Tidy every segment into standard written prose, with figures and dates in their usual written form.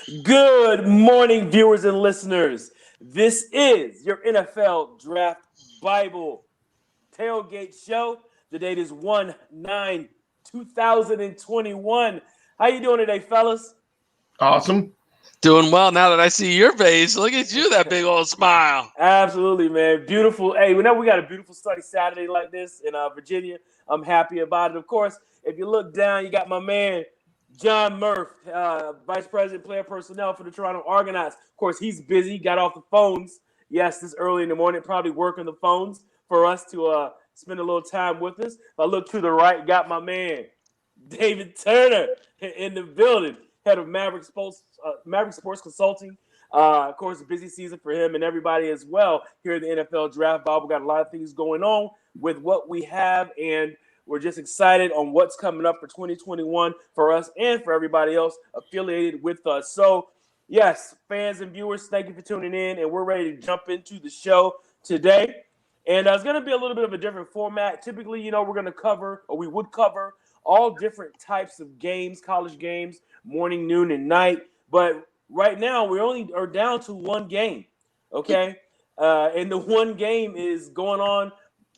Good morning, viewers and listeners. This is your NFL Draft Bible Tailgate Show. The date is 1/9/2021. How you doing today, fellas? Awesome. Doing well now that I see your face. Look at you, that big old smile. Absolutely, man. Beautiful. Hey, whenever we got a beautiful sunny Saturday like this in Virginia, I'm happy about it. Of course, if you look down, you got my man, John Murph, Vice President, Player Personnel for the Toronto Argonauts. Of course, he's busy, got off the phones. Yes, this early in the morning, probably working the phones for us to spend a little time with us. If I look to the right, got my man, David Turner in the building, head of Maverick Sports Consulting. Of course, a busy season for him and everybody as well here in the NFL Draft Bible. Got a lot of things going on with what we have, and we're just excited on what's coming up for 2021 for us and for everybody else affiliated with us. So, yes, fans and viewers, thank you for tuning in, and we're ready to jump into the show today. And it's going to be a little bit of a different format. Typically, we're going to cover, or we would cover, all different types of games, college games, morning, noon, and night. But right now, we only are down to one game, okay? And the one game is going on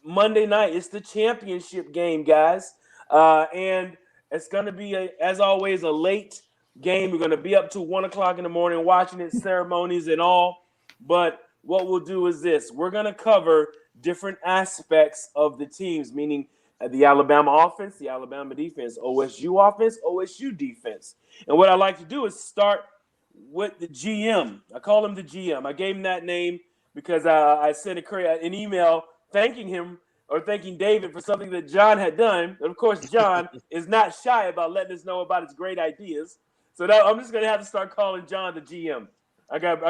Monday night. It's the championship game, guys. And it's going to be, as always, a late game. We're going to be up to 1 o'clock in the morning watching it, ceremonies and all. But what we'll do is this. We're going to cover different aspects of the teams, meaning the Alabama offense, the Alabama defense, OSU offense, OSU defense. And what I like to do is start with the GM. I call him the GM. I gave him that name because I sent an email thanking him or thanking David for something that John had done. And of course, John is not shy about letting us know about his great ideas. So now I'm just going to have to start calling John the GM. I got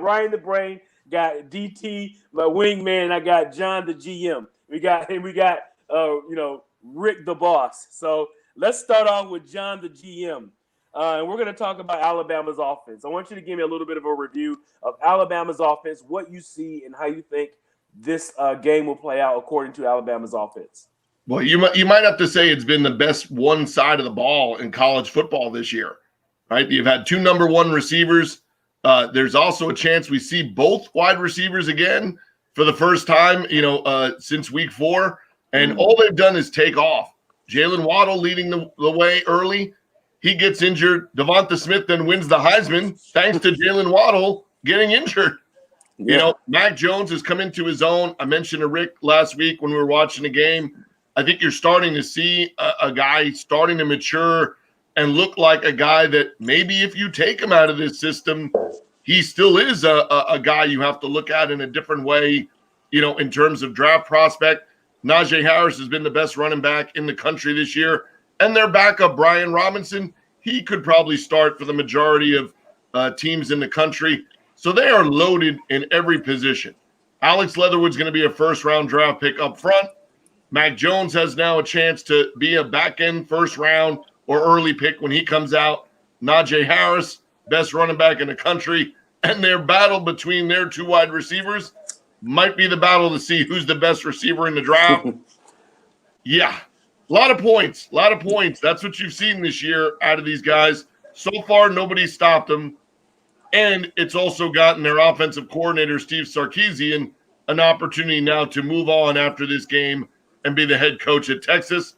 Ryan the Brain, got DT, my wingman, and I got John the GM. We got Rick the boss. So let's start off with John the GM. And we're going to talk about Alabama's offense. I want you to give me a little bit of a review of Alabama's offense, what you see, and how you think this game will play out according to Alabama's offense. Well, you might have to say it's been the best one side of the ball in college football this year, right? You've had two number one receivers. There's also a chance we see both wide receivers again for the first time, since week 4. And all they've done is take off. Jalen Waddle leading the way early. He gets injured. Devonta Smith then wins the Heisman thanks to Jalen Waddle getting injured. Yeah. Mac Jones has come into his own. I mentioned to Rick last week when we were watching the game. I think you're starting to see a guy starting to mature and look like a guy that maybe if you take him out of this system, he still is a guy you have to look at in a different way, in terms of draft prospect. Najee Harris has been the best running back in the country this year. And their backup, Brian Robinson, he could probably start for the majority of teams in the country. So they are loaded in every position. Alex Leatherwood's going to be a first-round draft pick up front. Mac Jones has now a chance to be a back-end first-round or early pick when he comes out. Najee Harris, best running back in the country. And their battle between their two wide receivers might be the battle to see who's the best receiver in the draft. Yeah. A lot of points. That's what you've seen this year out of these guys. So far, nobody's stopped them. And it's also gotten their offensive coordinator, Steve Sarkisian, an opportunity now to move on after this game and be the head coach at Texas.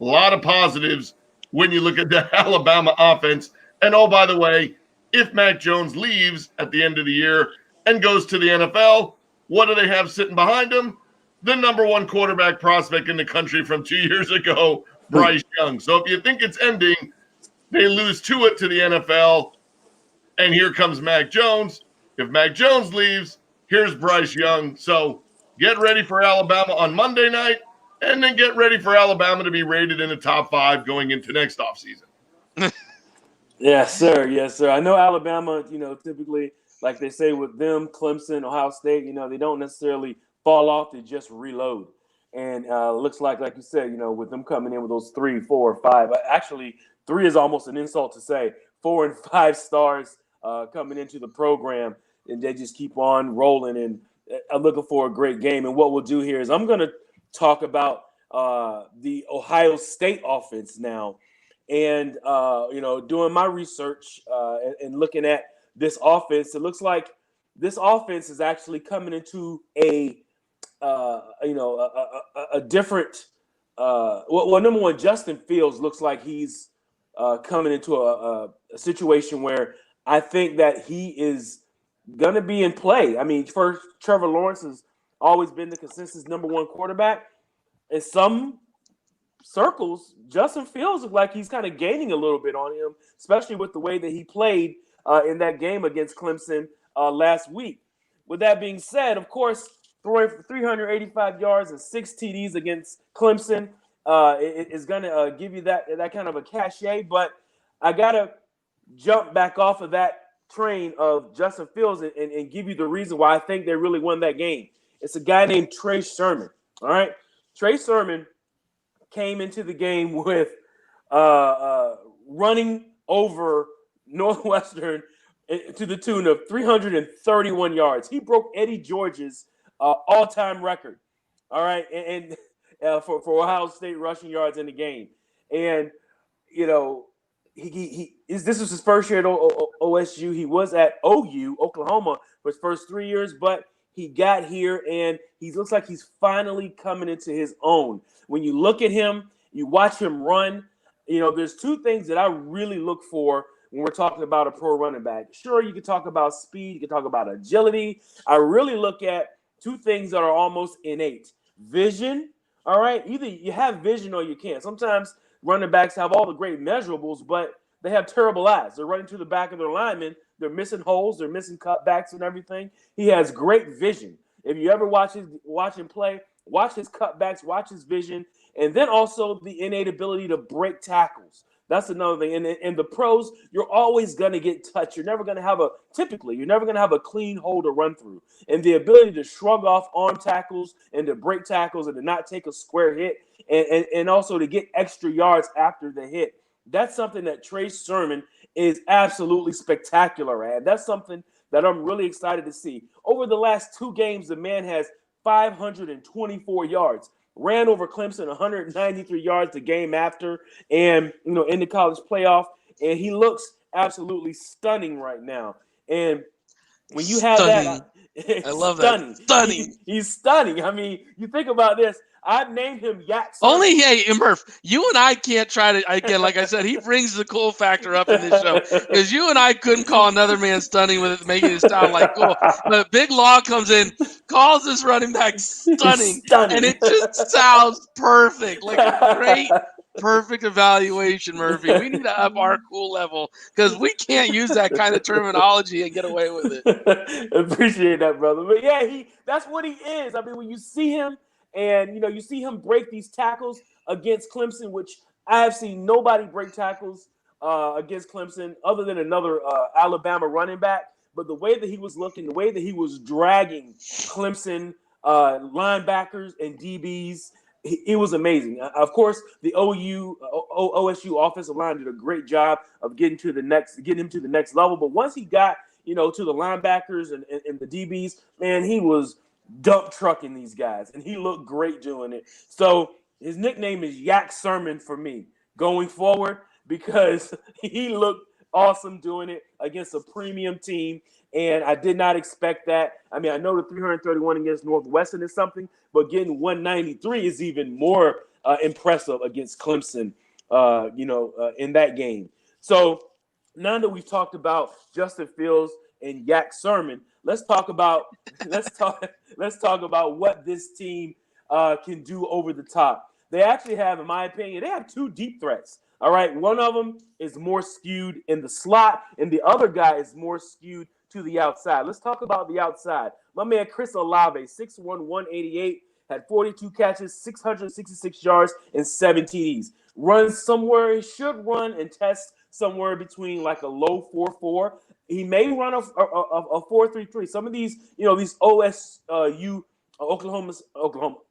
A lot of positives when you look at the Alabama offense. And, oh, by the way, if Mac Jones leaves at the end of the year and goes to the NFL, what do they have sitting behind him? The number one quarterback prospect in the country from 2 years ago, Bryce Young. So if you think it's ending, they lose to it to the NFL, and here comes Mac Jones. If Mac Jones leaves, here's Bryce Young. So get ready for Alabama on Monday night, and then get ready for Alabama to be rated in the top 5 going into next offseason. Yes, sir. Yes, sir. I know Alabama, typically, like they say with them, Clemson, Ohio State, they don't necessarily fall off, they just reload. And looks like you said, with them coming in with those 3, 4, 5. Actually, 3 is almost an insult to say. 4 and 5 stars coming into the program, and they just keep on rolling. And I'm looking for a great game. And what we'll do here is I'm going to talk about the Ohio State offense now. And doing my research and looking at this offense, it looks like this offense is actually coming into a different. Number one, Justin Fields looks like he's coming into a situation where I think that he is going to be in play. I mean, first, Trevor Lawrence has always been the consensus number one quarterback. In some circles, Justin Fields looks like he's kind of gaining a little bit on him, especially with the way that he played in that game against Clemson last week. With that being said, of course, throwing for 385 yards and 6 TDs against Clemson is going to give you that kind of a cachet. But I got to jump back off of that train of Justin Fields and give you the reason why I think they really won that game. It's a guy named Trey Sermon. All right. Trey Sermon came into the game with running over Northwestern to the tune of 331 yards. He broke Eddie George's all-time record. All right. And for Ohio State rushing yards in the game. And, this was his first year at OSU. He was at OU, Oklahoma, for his first 3 years, but he got here and he looks like he's finally coming into his own. When you look at him, you watch him run, there's two things that I really look for when we're talking about a pro running back. Sure, you can talk about speed, you can talk about agility. I really look at two things that are almost innate. Vision, all right? Either you have vision or you can't. Sometimes running backs have all the great measurables, but they have terrible eyes. They're running to the back of their linemen. They're missing holes. They're missing cutbacks and everything. He has great vision. If you ever watch him play, watch his cutbacks, watch his vision, and then also the innate ability to break tackles. That's another thing. And in the pros, you're always going to get touched. You're never going to have a clean hole to run through. And the ability to shrug off arm tackles and to break tackles and to not take a square hit and also to get extra yards after the hit. That's something that Trey Sermon is absolutely spectacular at. That's something that I'm really excited to see. Over the last 2 games, the man has 524 yards. Ran over Clemson 193 yards the game after and, in the college playoff. And he looks absolutely stunning right now. And when you have that, I love that. Stunning. He's stunning. I mean, you think about this. I've named him Yak. Only, hey, Murph, you and I can't try to, again, like I said, he brings the cool factor up in this show because you and I couldn't call another man stunning with it, making it sound like cool. But Big Law comes in, calls this running back stunning, and it just sounds perfect, like a great, perfect evaluation, Murphy. We need to up our cool level because we can't use that kind of terminology and get away with it. Appreciate that, brother. But yeah, that's what he is. I mean, when you see him, and, you see him break these tackles against Clemson, which I have seen nobody break tackles against Clemson other than another Alabama running back. But the way that he was looking, the way that he was dragging Clemson linebackers and DBs, it was amazing. Of course, the OSU offensive line did a great job of getting him to the next level. But once he got, to the linebackers and the DBs, man, he was dump trucking these guys, and he looked great doing it. So his nickname is Yak Sermon for me going forward because he looked awesome doing it against a premium team, and I did not expect that. I mean, I know the 331 against Northwestern is something, but getting 193 is even more impressive against Clemson, in that game. So now that we've talked about Justin Fields and Yak Sermon, let's talk about what this team can do over the top. They actually have, in my opinion, they have 2 deep threats. All right, one of them is more skewed in the slot, and the other guy is more skewed to the outside. Let's talk about the outside. My man Chris Olave, 6'1", 188, had 42 catches, 666 yards, and 7 TDs. Runs somewhere, he should run and test somewhere between like a low 4.4. He may run a 4.33. Some of these, these OSU,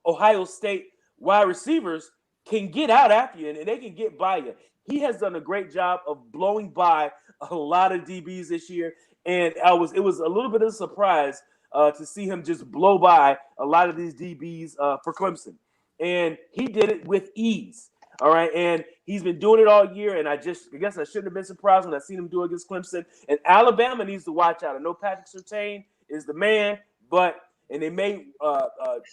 Ohio State wide receivers can get out after you, and they can get by you. He has done a great job of blowing by a lot of DBs this year, and it was a little bit of a surprise to see him just blow by a lot of these DBs for Clemson. And he did it with ease. All right, and he's been doing it all year, and I guess I shouldn't have been surprised when I seen him do it against Clemson. And Alabama needs to watch out. I know Patrick Surtain is the man, and they may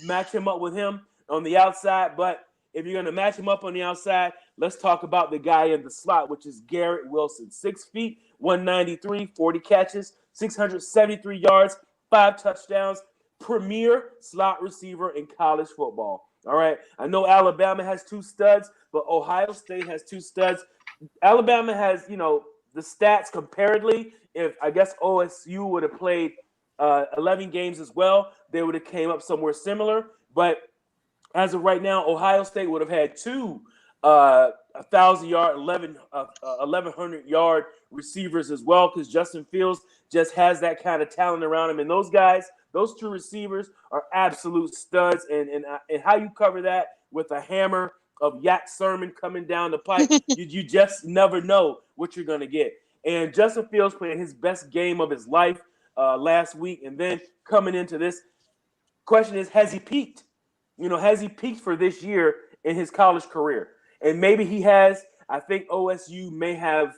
match him up with him on the outside. But if you're going to match him up on the outside, let's talk about the guy in the slot, which is Garrett Wilson. 6 feet, 193, 40 catches, 673 yards, 5 touchdowns. Premier slot receiver in college football. All right. I know Alabama has 2 studs, but Ohio State has 2 studs. Alabama has, the stats comparatively. If I guess OSU would have played 11 games as well, they would have came up somewhere similar. But as of right now, Ohio State would have had 2 1,000-yard, 1,100-yard receivers as well, because Justin Fields just has that kind of talent around him. And those guys, those 2 receivers are absolute studs. And how you cover that with a hammer of Yak Sermon coming down the pipe, you just never know what you're going to get. And Justin Fields playing his best game of his life last week. And then coming into this, question is, has he peaked? Has he peaked for this year in his college career? And maybe he has. I think OSU may have,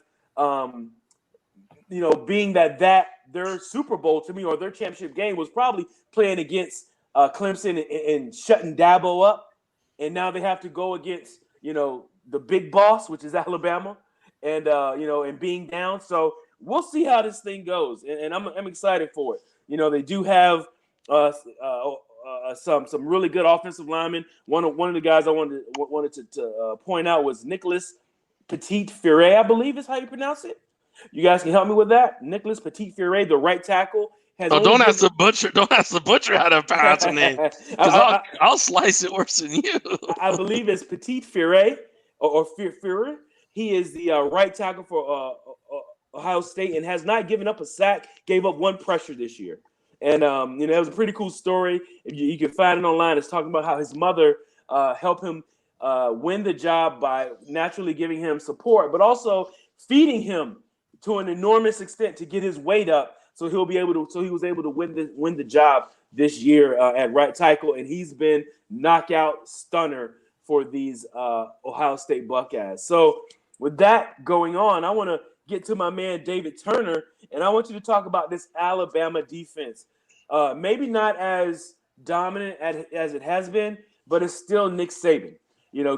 being that their Super Bowl to me, or their championship game, was probably playing against Clemson and shutting Dabo up. And now they have to go against, the big boss, which is Alabama, and, and being down. So we'll see how this thing goes. And I'm excited for it. They do have some really good offensive linemen. One of the guys I wanted to point out was Nicholas Petit-Ferre, I believe is how you pronounce it. You guys can help me with that. Nicholas Petit-Ferre, the right tackle. Don't ask the butcher how to pronounce a name. I'll slice it worse than you. I believe it's Petit-Ferre or Ferre. He is the right tackle for Ohio State and has not given up a sack. Gave up 1 pressure this year. And, it was a pretty cool story. If you can find it online. It's talking about how his mother helped him win the job by naturally giving him support, but also feeding him to an enormous extent to get his weight up, so he was able to win the job this year at right tackle. And he's been knockout stunner for these Ohio State Buckeyes. So with that going on, I want to get to my man David Turner, and I want you to talk about this Alabama defense. Maybe not as dominant as it has been, but it's still Nick Saban,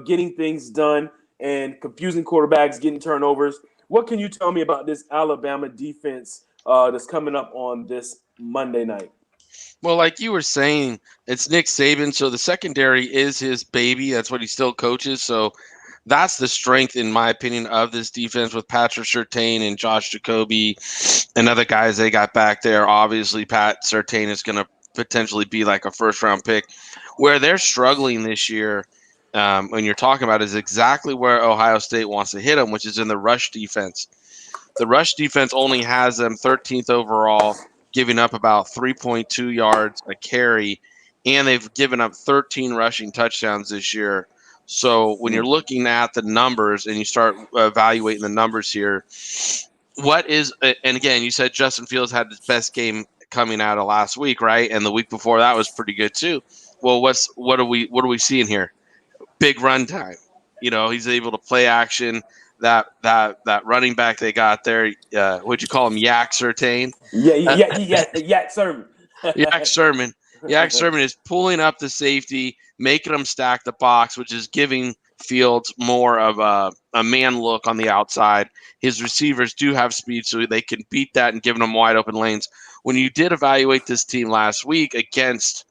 getting things done and confusing quarterbacks, getting turnovers. What can you tell me about this Alabama defense that's coming up on this Monday night? Well, like you were saying, it's Nick Saban, so the secondary is his baby. That's what he still coaches. So that's the strength, in my opinion, of this defense with Patrick Surtain and Josh Jacoby and other guys they got back there. Obviously, Pat Surtain is going to potentially be like a first-round pick. Where they're struggling this year, when you're talking about, is exactly where Ohio State wants to hit them, which is in the rush defense. The rush defense only has them 13th overall, giving up about 3.2 yards a carry, and they've given up 13 rushing touchdowns this year. So when you're looking at the numbers and you start evaluating the numbers here, and again, you said Justin Fields had his best game coming out of last week, right? And the week before that was pretty good too. Well, what are we seeing here? Big run time. He's able to play action. That running back they got there, what'd you call him? Yak Sermon? Yak Sermon. Yak Sermon. Yak Sermon is pulling up the safety, making them stack the box, which is giving Fields more of a man look on the outside. His receivers do have speed, so they can beat that and giving them wide open lanes. When you did evaluate this team last week against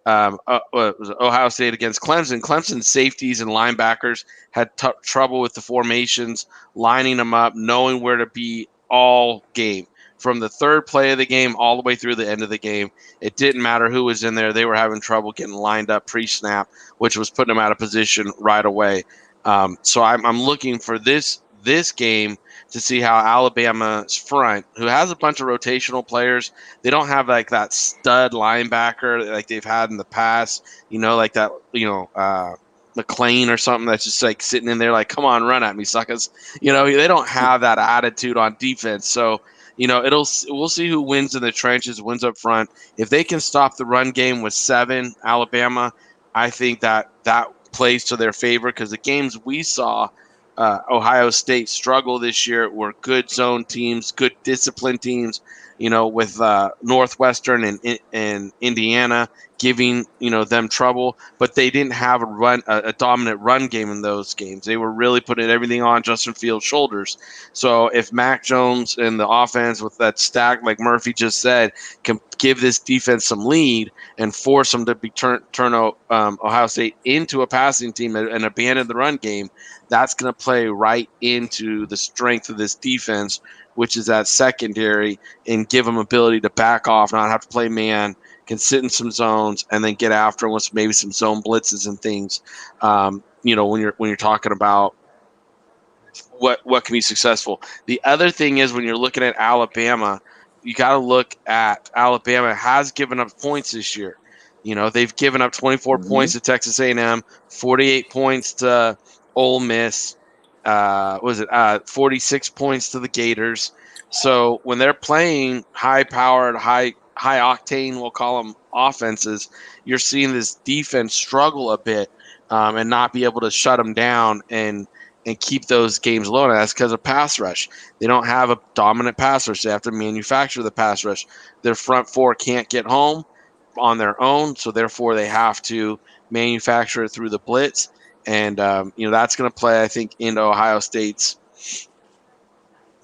Ohio State against Clemson's safeties and linebackers had trouble with the formations, lining them up, knowing where to be all game. From the third play of the game all the way through the end of the game, it didn't matter who was in there. They were having trouble getting lined up pre-snap, which was putting them out of position right away. So I'm looking for this game to see how Alabama's front, who has a bunch of rotational players, they don't have like that stud linebacker like they've had in the past, like that, McLean or something that's just like sitting in there like, come on, run at me, suckers. They don't have that attitude on defense. So, we'll see who wins in the trenches, wins up front. If they can stop the run game with 7, Alabama, I think that plays to their favor, because the games we saw Ohio State struggle this year were good zone teams, good disciplined teams, with Northwestern and Indiana giving them trouble, but they didn't have a dominant run game in those games. They were really putting everything on Justin Fields' shoulders. So if Mac Jones and the offense with that stack, like Murphy just said, can give this defense some lead and force them to turn Ohio State into a passing team and abandon the run game, that's going to play right into the strength of this defense, which is that secondary, and give them ability to back off, not have to play man, can sit in some zones, and then get after them with maybe some zone blitzes and things. When you're talking about what can be successful. The other thing is, when you're looking at Alabama, you got to look at Alabama has given up points this year. They've given up 24 points to Texas A&M, 48 points to Ole Miss. 46 points to the Gators. So when they're playing high-powered, high-octane, we'll call them offenses, you're seeing this defense struggle a bit and not be able to shut them down and keep those games low. And that's because of pass rush. They don't have a dominant pass rush. They have to manufacture the pass rush. Their front four can't get home on their own, so therefore they have to manufacture it through the blitz. And, that's going to play, I think, into Ohio State's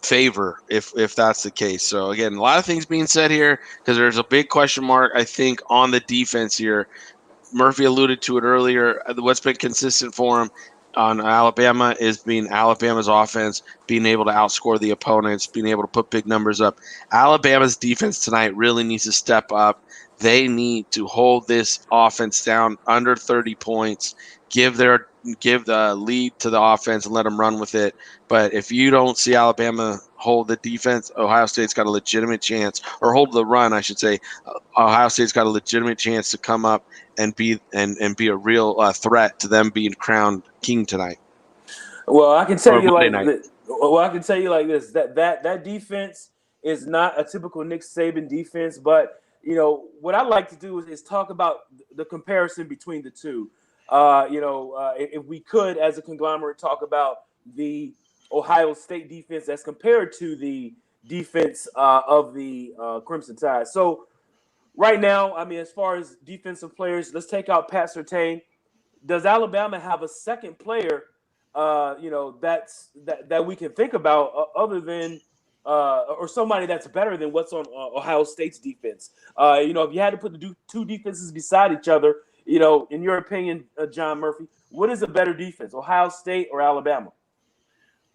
favor if that's the case. So, again, a lot of things being said here because there's a big question mark, I think, on the defense here. Murphy alluded to it earlier. What's been consistent for him on Alabama is being Alabama's offense, being able to outscore the opponents, being able to put big numbers up. Alabama's defense tonight really needs to step up. They need to hold this offense down under 30 points, give the lead to the offense and let them run with it. But if you don't see Alabama hold the defense, Ohio State's got a legitimate chance, or hold the run, I should say. Ohio State's got a legitimate chance to come up and be a real threat to them being crowned king tonight. Well, I can tell you like this, that defense is not a typical Nick Saban defense, but what I like to do is talk about the comparison between the two. If we could, as a conglomerate, talk about the Ohio State defense as compared to the defense of the Crimson Tide. So right now, as far as defensive players, let's take out Pat Surtain. Does Alabama have a second player, that we can think about other than or somebody that's better than what's on Ohio State's defense? If you had to put the two defenses beside each other, in your opinion, John Murphy, what is a better defense, Ohio State or Alabama?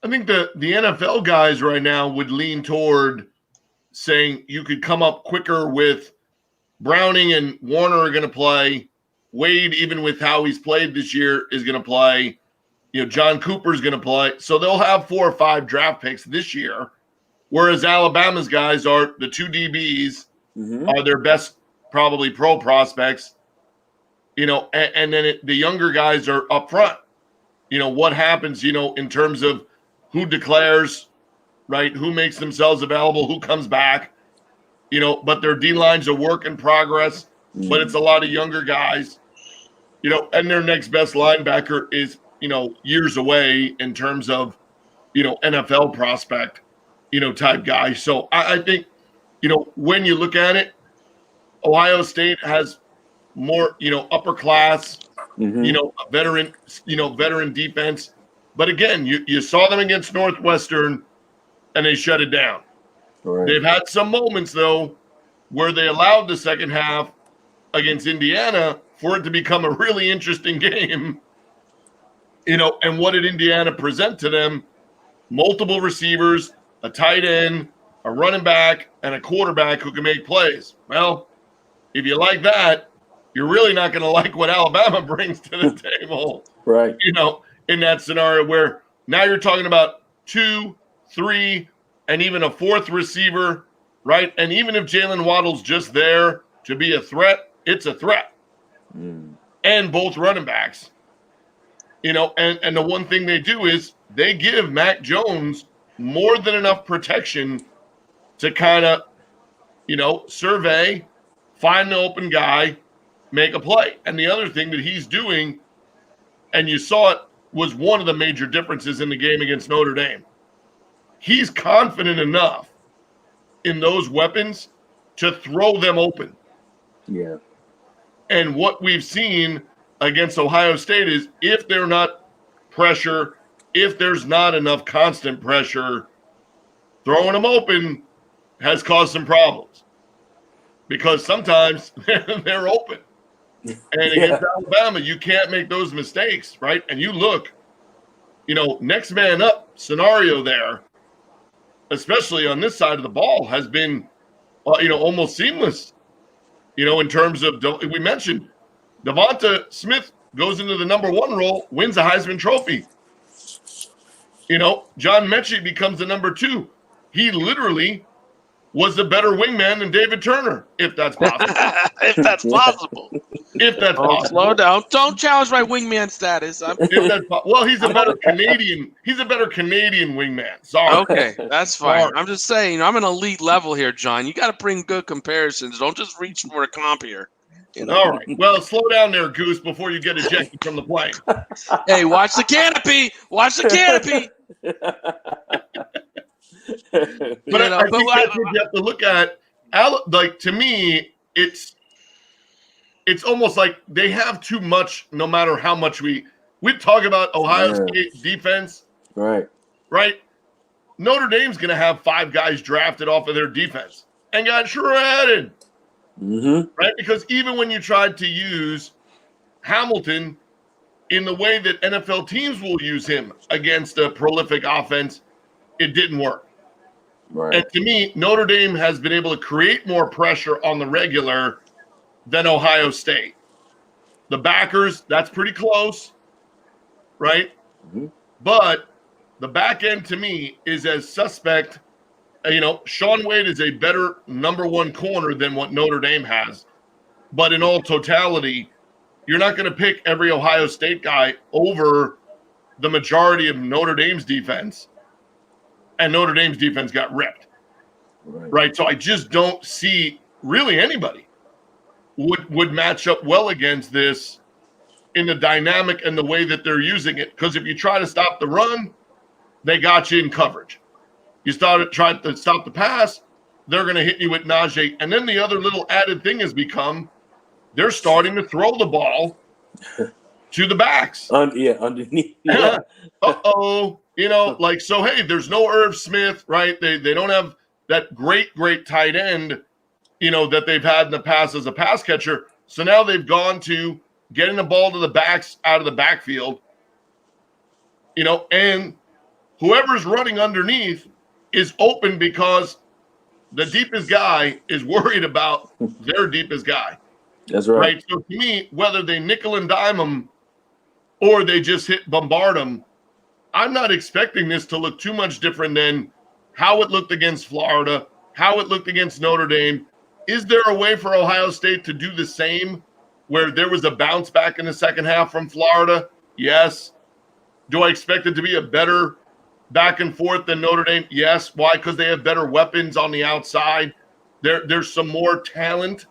I think the NFL guys right now would lean toward saying you could come up quicker with Browning and Warner are going to play. Wade, even with how he's played this year, is going to play. John Cooper's going to play. So they'll have 4 or 5 draft picks this year, whereas Alabama's guys are the 2 DBs, are their best probably pro prospects. And then the younger guys are up front. What happens, in terms of who declares, right, who makes themselves available, who comes back, but their D-line's a work in progress, but it's a lot of younger guys, and their next best linebacker is, years away in terms of, NFL prospect, type guy. So I think, when you look at it, Ohio State has more, upper class, veteran defense. But again, you saw them against Northwestern and they shut it down. Right. They've had some moments, though, where they allowed the second half against Indiana for it to become a really interesting game. And what did Indiana present to them? Multiple receivers, a tight end, a running back, and a quarterback who can make plays. Well, if you like that, you're really not going to like what Alabama brings to the table. Right. In that scenario where now you're talking about 2, 3, and even a 4th receiver, right? And even if Jalen Waddle's just there to be a threat, it's a threat. And both running backs. And the one thing they do is they give Mac Jones more than enough protection to kind of, survey, find the open guy, make a play. And the other thing that he's doing and you saw it was one of the major differences in the game against Notre Dame. He's confident enough in those weapons to throw them open. Yeah. And what we've seen against Ohio State is if they're not pressure, if there's not enough constant pressure, throwing them open has caused some problems because sometimes they're open. And against Alabama, you can't make those mistakes, right? And you look, next man up scenario there, especially on this side of the ball, has been, almost seamless. In terms of, we mentioned Devonta Smith goes into the number 1 role, wins the Heisman Trophy. John Mechie becomes the number 2. He literally was a better wingman than David Turner, if that's possible. If that's possible. If that's possible. Slow down. Don't challenge my wingman status. Well, he's a better Canadian. He's a better Canadian wingman. Sorry. Okay, that's fine. Sorry. I'm just saying, I'm an elite level here, John. You got to bring good comparisons. Don't just reach for a comp here. All right. Well, slow down there, Goose, before you get ejected from the plane. Hey, watch the canopy. Watch the canopy. But I think that's what you have to look at. Like, to me, it's almost like they have too much. No matter how much we talk about Ohio State defense, right? Notre Dame's going to have 5 guys drafted off of their defense and got shredded, right? Because even when you tried to use Hamilton in the way that NFL teams will use him against a prolific offense, it didn't work. Right. And to me, Notre Dame has been able to create more pressure on the regular than Ohio State. The backers, that's pretty close, right? But the back end to me is as suspect. Shaun Wade is a better number 1 corner than what Notre Dame has. But in all totality, you're not going to pick every Ohio State guy over the majority of Notre Dame's defense. And Notre Dame's defense got ripped, right? So I just don't see really anybody would match up well against this in the dynamic and the way that they're using it. Because if you try to stop the run, they got you in coverage. You trying to stop the pass, they're going to hit you with Najee. And then the other little added thing has become they're starting to throw the ball to the backs. Underneath. Yeah. So, hey, there's no Irv Smith, right? They don't have that great tight end, that they've had in the past as a pass catcher. So now they've gone to getting the ball to the backs out of the backfield, and whoever's running underneath is open because the deepest guy is worried about their deepest guy. That's right. So to me, whether they nickel and dime them or they just bombard them, I'm not expecting this to look too much different than how it looked against Florida, how it looked against Notre Dame. Is there a way for Ohio State to do the same where there was a bounce back in the second half from Florida? Yes. Do I expect it to be a better back and forth than Notre Dame? Yes. Why? Because they have better weapons on the outside. There's some more talent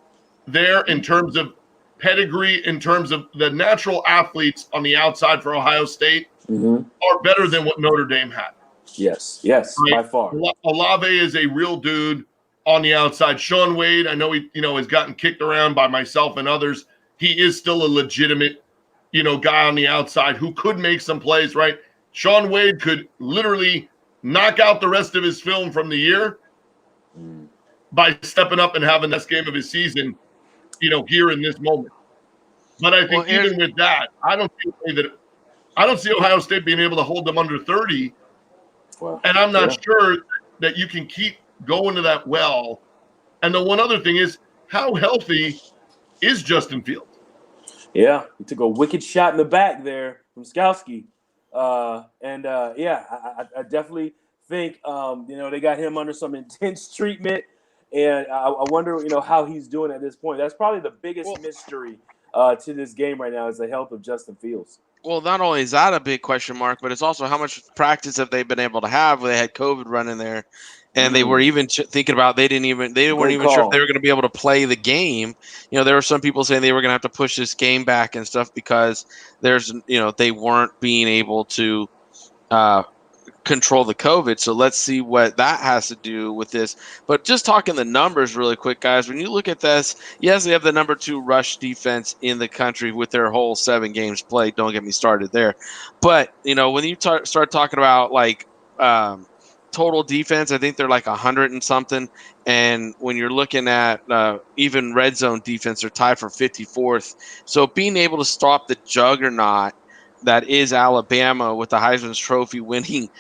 there in terms of pedigree, in terms of the natural athletes on the outside for Ohio State are better than what Notre Dame had. Yes, right? By far. Olave is a real dude on the outside. Shaun Wade, I know he, has gotten kicked around by myself and others. He is still a legitimate, guy on the outside who could make some plays, right? Shaun Wade could literally knock out the rest of his film from the year by stepping up and having this game of his season, here in this moment. But I think even with that, I don't see Ohio State being able to hold them under 30. Wow. And I'm not sure that you can keep going to that well. And the one other thing is, how healthy is Justin Fields? Yeah, he took a wicked shot in the back there from Skowski. I definitely think, they got him under some intense treatment. And I wonder, how he's doing at this point. That's probably the biggest mystery to this game right now is the health of Justin Fields. Well, not only is that a big question mark, but it's also how much practice have they been able to have when they had COVID running there. And they were even thinking about they weren't even sure if they were going to be able to play the game. You know, there were some people saying they were going to have to push this game back and stuff because they weren't being able to control the COVID. So let's see what that has to do with this. But just talking the numbers really quick, guys, when you look at this, yes, they have the number 2 rush defense in the country with their whole 7 games played. Don't get me started there. But, when you start talking about like total defense, I think they're like 100 and something. And when you're looking at even red zone defense, they're tied for 54th. So being able to stop the juggernaut that is Alabama with the Heisman Trophy winning,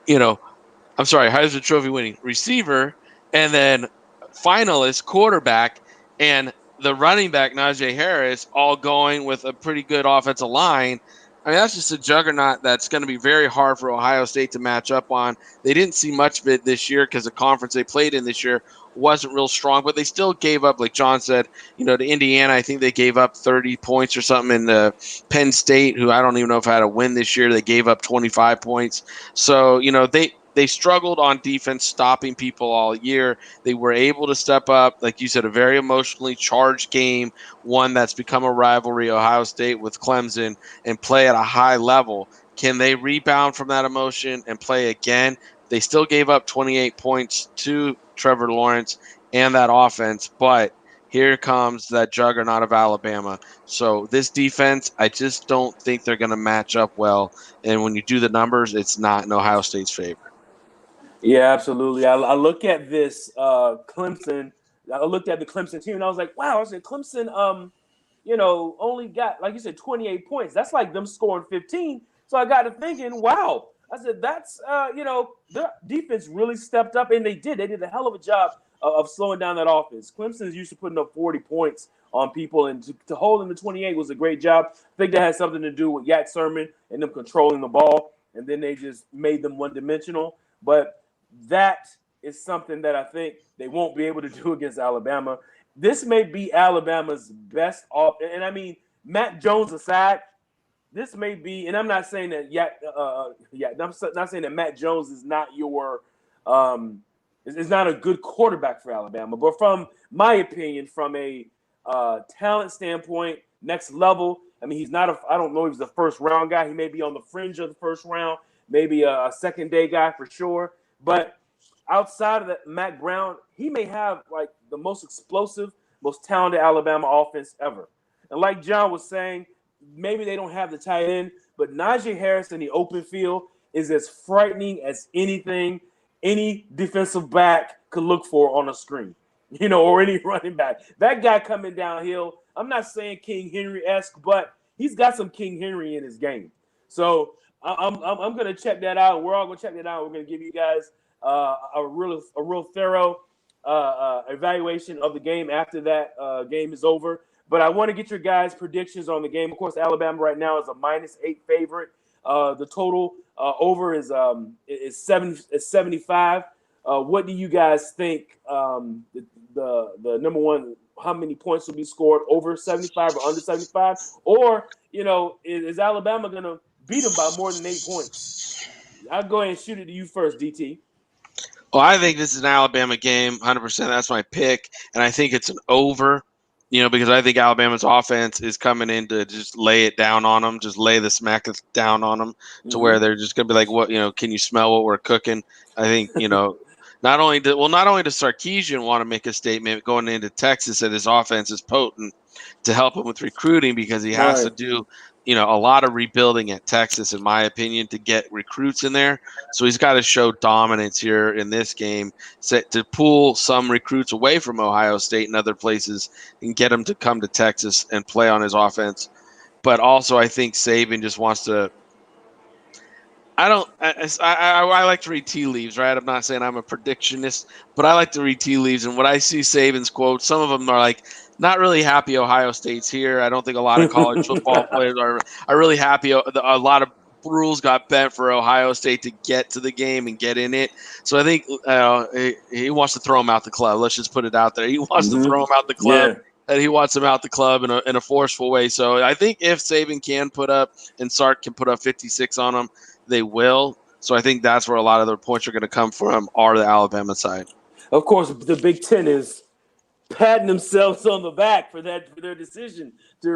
Heisman Trophy winning receiver, and then finalist quarterback, and the running back Najee Harris all going with a pretty good offensive line. I mean, that's just a juggernaut that's going to be very hard for Ohio State to match up on. They didn't see much of it this year because the conference they played in this year wasn't real strong, but they still gave up, like John said, to Indiana. I think they gave up 30 points or something. In Penn State, who I don't even know if had a win this year, they gave up 25 points. So, they struggled on defense, stopping people all year. They were able to step up, like you said, a very emotionally charged game, one that's become a rivalry, Ohio State with Clemson, and play at a high level. Can they rebound from that emotion and play again? They still gave up 28 points to Trevor Lawrence and that offense, but here comes that juggernaut of Alabama. So this defense, I just don't think they're going to match up well. And when you do the numbers, it's not in Ohio State's favor. Yeah, absolutely. I look at this Clemson. I looked at the Clemson team and I was like, wow, I said Clemson, only got, like you said, 28 points. That's like them scoring 15. So I got to thinking, wow. I said, that's, their defense really stepped up, and they did. They did a hell of a job of slowing down that offense. Clemson's used to putting up 40 points on people, and to hold them to 28 was a great job. I think that had something to do with XIIII and them controlling the ball, and then they just made them one-dimensional. But that is something that I think they won't be able to do against Alabama. This may be Alabama's best off, and I mean, Matt Jones aside, this may be, and I'm not saying that I'm not saying that Matt Jones is not is not a good quarterback for Alabama, but from my opinion, from a talent standpoint, next level. I mean, he's not I don't know if he's a first round guy. He may be on the fringe of the first round, maybe a second day guy for sure. But outside of that, Mac Brown, he may have like the most explosive, most talented Alabama offense ever. And like John was saying, maybe they don't have the tight end, but Najee Harris in the open field is as frightening as anything any defensive back could look for on a screen, or any running back. That guy coming downhill, I'm not saying King Henry-esque, but he's got some King Henry in his game. So I'm going to check that out. We're all going to check that out. We're going to give you guys a real thorough evaluation of the game after that game is over. But I want to get your guys' predictions on the game. Of course, Alabama right now is a -8 favorite. The total over is 75. What do you guys think? The number one, how many points will be scored, over 75 or under 75? Or is Alabama going to beat them by more than 8 points? I'll go ahead and shoot it to you first, DT. Well, I think this is an Alabama game, 100%. That's my pick, and I think it's an over. Because I think Alabama's offense is coming in to just lay it down on them, just lay the smack down on them to where they're just going to be like, what, can you smell what we're cooking? I think, not only does Sarkisian want to make a statement going into Texas that his offense is potent to help him with recruiting because he has to do, a lot of rebuilding at Texas, in my opinion, to get recruits in there. So he's got to show dominance here in this game to pull some recruits away from Ohio State and other places and get them to come to Texas and play on his offense. But also I think Saban just wants to – I like to read tea leaves, right? I'm not saying I'm a predictionist, but I like to read tea leaves. And when I see Saban's quotes, some of them are like, not really happy Ohio State's here. I don't think a lot of college football players are really happy. A lot of rules got bent for Ohio State to get to the game and get in it. So I think he wants to throw him out the club. Let's just put it out there. He wants to throw him out the club. Yeah. And he wants him out the club in a forceful way. So I think if Saban can put up and Sark can put up 56 on him, they will. So I think that's where a lot of the points are going to come from, are the Alabama side. Of course, the Big Ten is patting themselves on the back for their decision to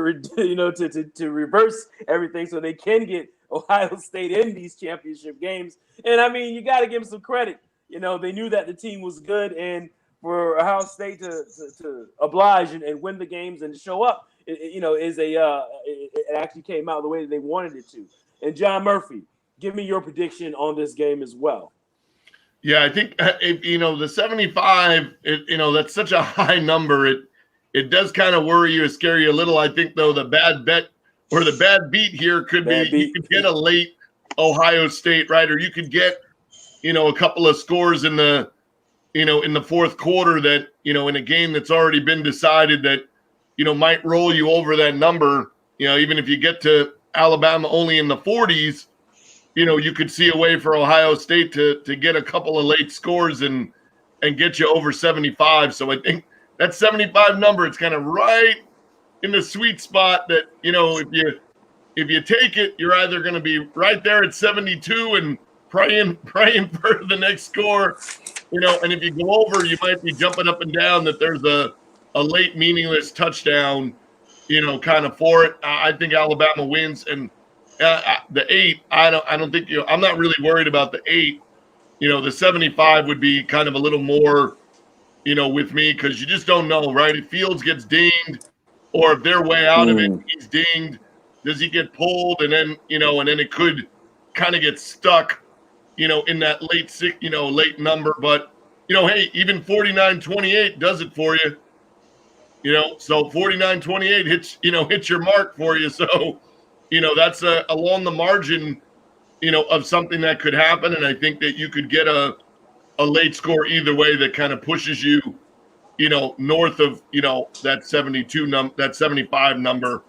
reverse everything so they can get Ohio State in these championship games. And I mean, you got to give them some credit. They knew that the team was good, and for Ohio State to oblige and win the games and to show up, it actually came out the way that they wanted it to. And John Murphy, give me your prediction on this game as well. Yeah, I think the 75. That's such a high number. It does kind of worry you and scare you a little. I think though the bad bet or the bad beat here could be you could get a late Ohio State, right, or you could get a couple of scores in the in the fourth quarter that in a game that's already been decided that might roll you over that number. Even if you get to Alabama only in the 40s. You could see a way for Ohio State to get a couple of late scores and get you over 75. So I think that 75 number, it's kind of right in the sweet spot that, if you take it, you're either going to be right there at 72 and praying for the next score, and if you go over, you might be jumping up and down that there's a late meaningless touchdown, kind of for it. I think Alabama wins, and the 8, I don't think I'm not really worried about the 8. The 75 would be kind of a little more, with me, because you just don't know, right? If Fields gets dinged, or if they're way out of it, he's dinged. Does he get pulled? And then, and then it could kind of get stuck, in that late number. But, hey, even 49-28 does it for you. So 49-28 hits your mark for you. So, that's along the margin, of something that could happen. And I think that you could get a late score either way that kind of pushes you, north of, that 75 number,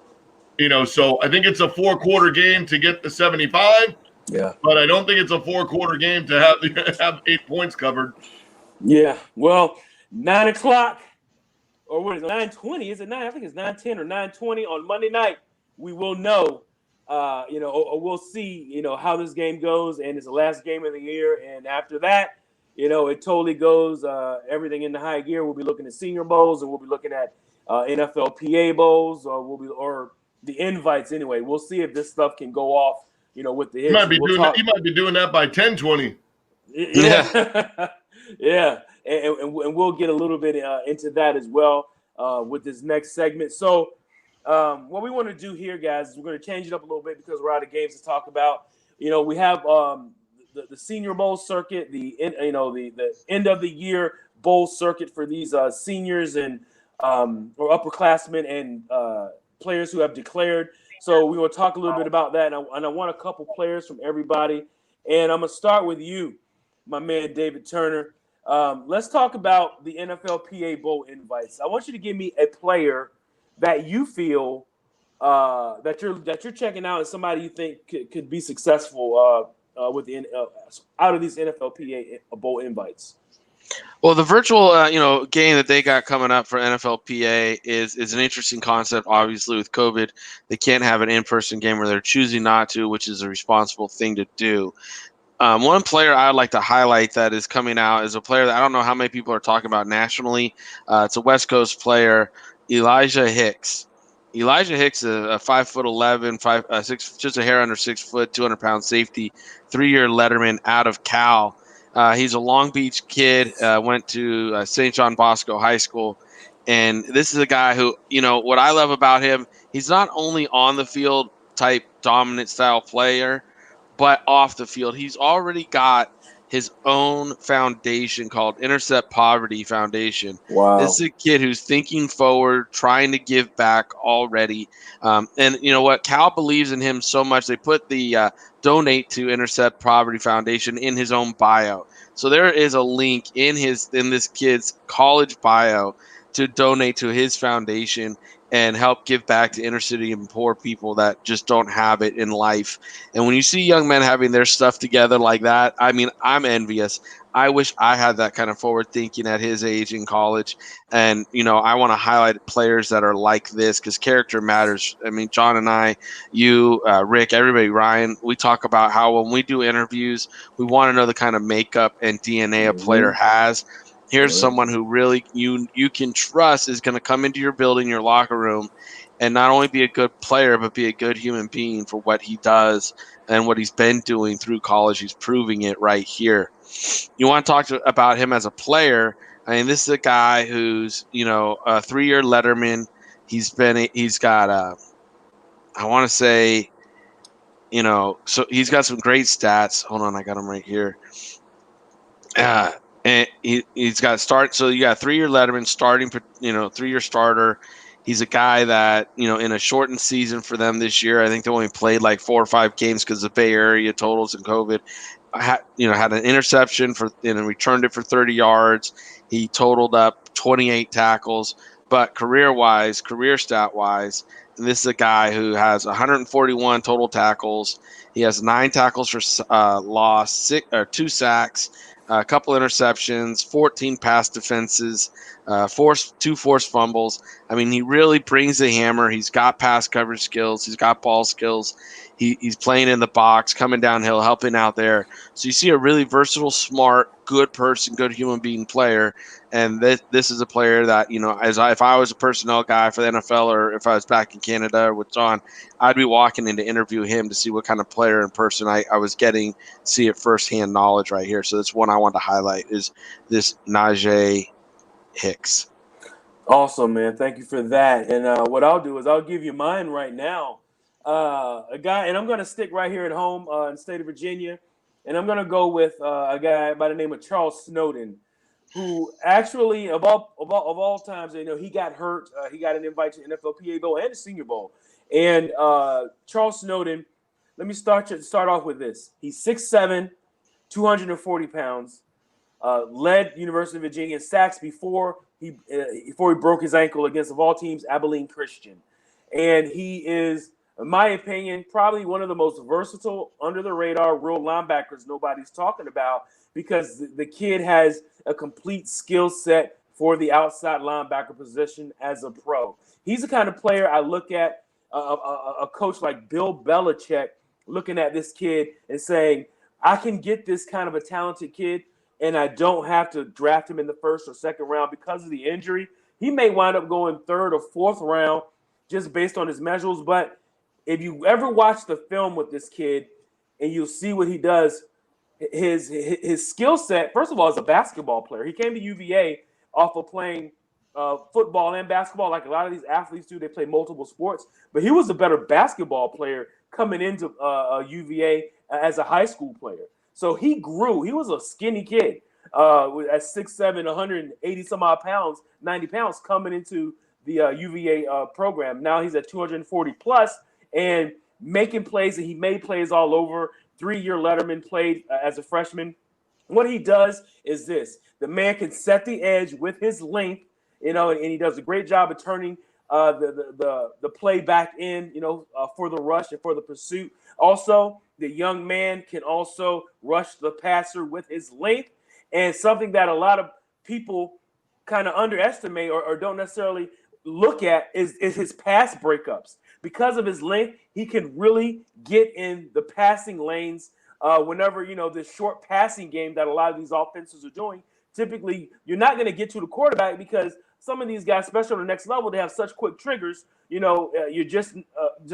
so I think it's a 4-quarter game to get the 75. Yeah. But I don't think it's a 4-quarter game to have 8 points covered. Yeah. Well, 9 o'clock, or what is it, 9:20? Is it 9? I think it's 9:10 or 9:20 on Monday night. We will know, or we'll see, how this game goes, and it's the last game of the year. And after that, it totally goes everything into high gear. We'll be looking at Senior Bowls, and we'll be looking at NFLPA Bowls, or the invites anyway. We'll see if this stuff can go off, with the hits. You might be doing that by 10:20. Yeah. Yeah. And we'll get a little bit into that as well with this next segment. So what we want to do here, guys, is we're going to change it up a little bit because we're out of games to talk about. We have the Senior Bowl circuit, the end of the year bowl circuit for these seniors and or upperclassmen and players who have declared. So we want to talk a little bit about that, and I want a couple players from everybody. And I'm gonna start with you, my man David Turner. Let's talk about the NFLPA Bowl invites. I want you to give me a player that you feel that you're checking out, and somebody you think could be successful with the out of these NFLPA Bowl invites. Well, the virtual game that they got coming up for NFLPA is an interesting concept. Obviously, with COVID, they can't have an in-person game, or they're choosing not to, which is a responsible thing to do. One player I'd like to highlight that is coming out is a player that I don't know how many people are talking about nationally. It's a West Coast player, Elijah Hicks. Elijah Hicks is a 5'11", 6, just a hair under 6 foot, 200-pound safety, 3-year letterman out of Cal. He's a Long Beach kid, went to St. John Bosco High School. And this is a guy who, what I love about him, he's not only on the field type dominant style player, but off the field. He's already got his own foundation called Intercept Poverty Foundation. Wow. This is a kid who's thinking forward, trying to give back already. And you know what? Cal believes in him so much. They put the donate to Intercept Poverty Foundation in his own bio. So there is a link in this kid's college bio to donate to his foundation and help give back to inner city and poor people that just don't have it in life. And when you see young men having their stuff together like that, I mean, I'm envious. I wish I had that kind of forward thinking at his age in college. And, I want to highlight players that are like this because character matters. I mean, John and I, you, Rick, everybody, Ryan, we talk about how when we do interviews, we want to know the kind of makeup and DNA a player has. Here's someone who really you can trust is going to come into your building, your locker room, and not only be a good player, but be a good human being for what he does and what he's been doing through college. He's proving it right here. You want to talk about him as a player. I mean, this is a guy who's, a 3-year letterman. He's got, I want to say, so he's got some great stats. Hold on. I got him right here. And he's got start. So you got 3-year letterman starting, 3-year starter. He's a guy that, in a shortened season for them this year, I think they only played like 4 or 5 games because of Bay Area totals and COVID. Had an interception and returned it for 30 yards. He totaled up 28 tackles, but career stat wise, and this is a guy who has 141 total tackles. He has 9 tackles for loss, 2 sacks, a couple interceptions, 14 pass defenses, 2 forced fumbles. I mean, he really brings the hammer. He's got pass coverage skills. He's got ball skills. He's playing in the box, coming downhill, helping out there. So you see a really versatile, smart, good person, good human being player. And this is a player that, if I was a personnel guy for the NFL or if I was back in Canada with John, I'd be walking in to interview him to see what kind of player and person I was getting, see it firsthand knowledge right here. So that's one I want to highlight is this Najee Hicks. Awesome, man. Thank you for that. And what I'll do is I'll give you mine right now. A guy, and I'm going to stick right here at home in the state of Virginia, and I'm going to go with a guy by the name of Charles Snowden, who actually, of all times, he got hurt. He got an invite to the NFLPA Bowl and the Senior Bowl. And Charles Snowden, let me start off with this. He's 6'7", 240 pounds, led University of Virginia in sacks before he broke his ankle against, of all teams, Abilene Christian. And he is, in my opinion, probably one of the most versatile, under-the-radar, real linebackers nobody's talking about because the kid has a complete skill set for the outside linebacker position as a pro. He's the kind of player I look at, a coach like Bill Belichick looking at this kid and saying, I can get this kind of a talented kid and I don't have to draft him in the 1st or 2nd round because of the injury. He may wind up going 3rd or 4th round just based on his measurables, but if you ever watch the film with this kid and you'll see what he does, his skill set, first of all, as a basketball player. He came to UVA off of playing football and basketball like a lot of these athletes do. They play multiple sports. But he was a better basketball player coming into UVA as a high school player. So he grew. He was a skinny kid at 6'7", 180-some-odd pounds, 90 pounds coming into the UVA program. Now he's at 240-plus. And making plays, and he made plays all over. 3-year letterman, played as a freshman. What he does is this. The man can set the edge with his length, and he does a great job of turning the play back in, for the rush and for the pursuit. Also, the young man can also rush the passer with his length. And something that a lot of people kind of underestimate or don't necessarily look at is his pass breakups. Because of his length, he can really get in the passing lanes whenever, this short passing game that a lot of these offenses are doing. Typically, you're not going to get to the quarterback because some of these guys, especially on the next level, they have such quick triggers, you're just